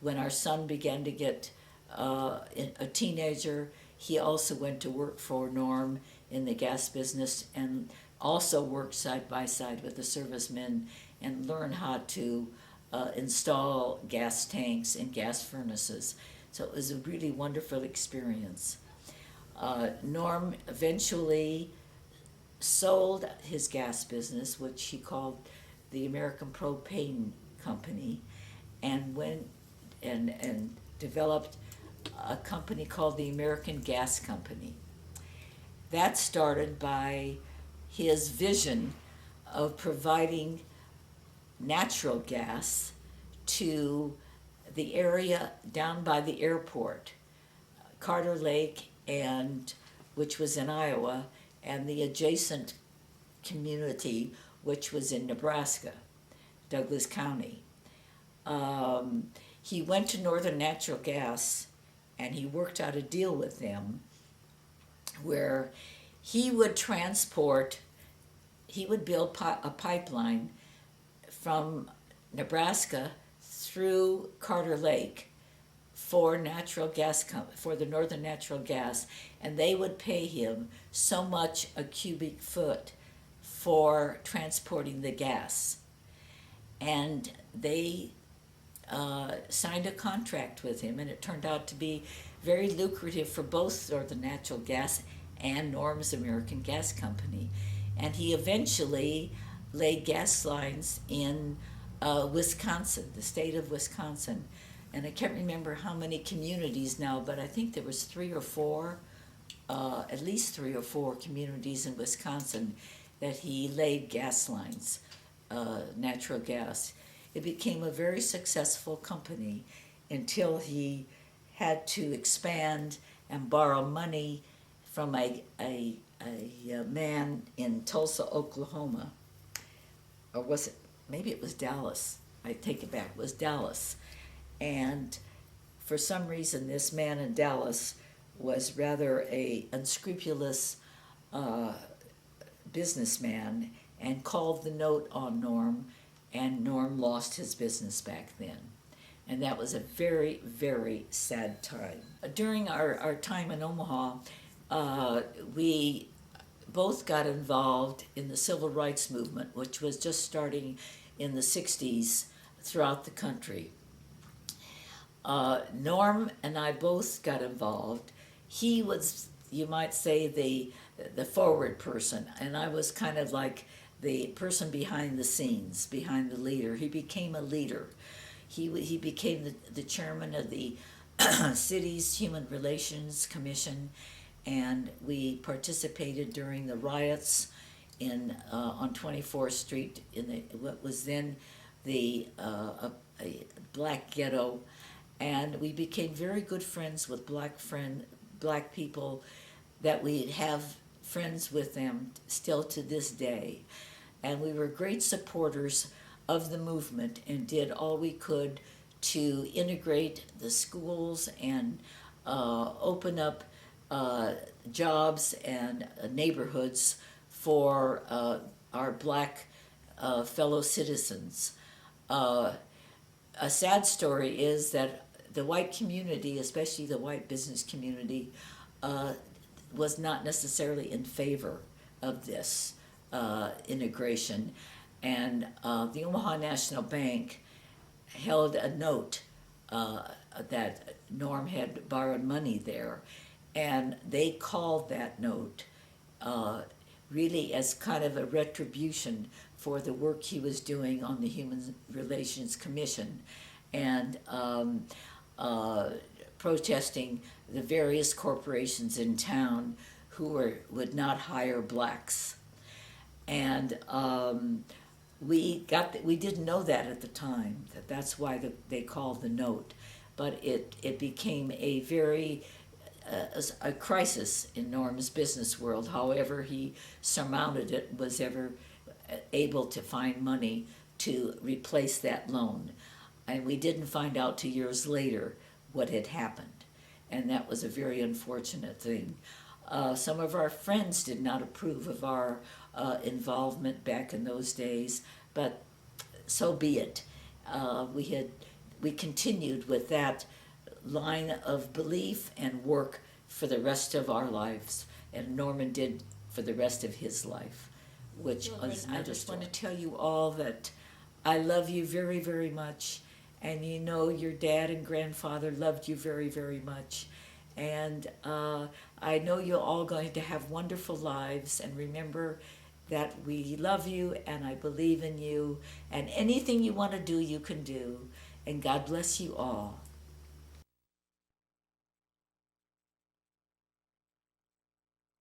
when our son began to get a teenager, he also went to work for Norm in the gas business, and also worked side by side with the servicemen and learned how to install gas tanks and gas furnaces. So it was a really wonderful experience. Norm eventually sold his gas business, which he called the American Propane Company, and went and developed a company called the American Gas Company. that started by his vision of providing natural gas to the area down by the airport, Carter Lake, and which was in Iowa, and the adjacent community, which was in Nebraska, Douglas County. He went to Northern Natural Gas, and he worked out a deal with them where he would build a pipeline from Nebraska through Carter Lake for for the Northern Natural Gas, and they would pay him so much a cubic foot for transporting the gas. And they signed a contract with him, and it turned out to be very lucrative for both Northern Natural Gas and Norm's American Gas Company. And he eventually laid gas lines in Wisconsin, the state of Wisconsin. And I can't remember how many communities now, but I think there was at least three or four communities in Wisconsin that he laid gas lines, natural gas. It became a very successful company until he had to expand and borrow money from a man in Tulsa, Oklahoma. Or was it, maybe it was Dallas. I take it back, it was Dallas. And for some reason, this man in Dallas was rather a unscrupulous businessman and called the note on Norm, and Norm lost his business back then. And that was a very, very sad time. During our time in Omaha, we both got involved in the civil rights movement, which was just starting in the 60s throughout the country. Norm and I both got involved. He was, you might say, the forward person, and I was kind of like the person behind the scenes, behind the leader. He became a leader. He became the chairman of the city's Human Relations Commission, and we participated during the riots on 24th Street in what was then a black ghetto, and we became very good friends with black people that we have friends with them still to this day. And we were great supporters of the movement and did all we could to integrate the schools and open up jobs and neighborhoods for our black fellow citizens. A sad story is that the white community, especially the white business community, was not necessarily in favor of this integration. And the Omaha National Bank held a note that Norm had borrowed money there, and they called that note really as kind of a retribution for the work he was doing on the Human Relations Commission, and protesting the various corporations in town who would not hire blacks. And we didn't know that at the time, that's why they called the note. But it became a very a crisis in Norm's business world. However he surmounted it, was ever able to find money to replace that loan. And we didn't find out till years later what had happened. And that was a very unfortunate thing. Some of our friends did not approve of our involvement back in those days, but so be it. We continued with that line of belief and work for the rest of our lives, and Norman did for the rest of his life, which was, I just want to tell you all that I love you very, very much, and you know your dad and grandfather loved you very, very much, and I know you're all going to have wonderful lives, and remember that we love you and I believe in you, and anything you want to do, you can do, and God bless you all.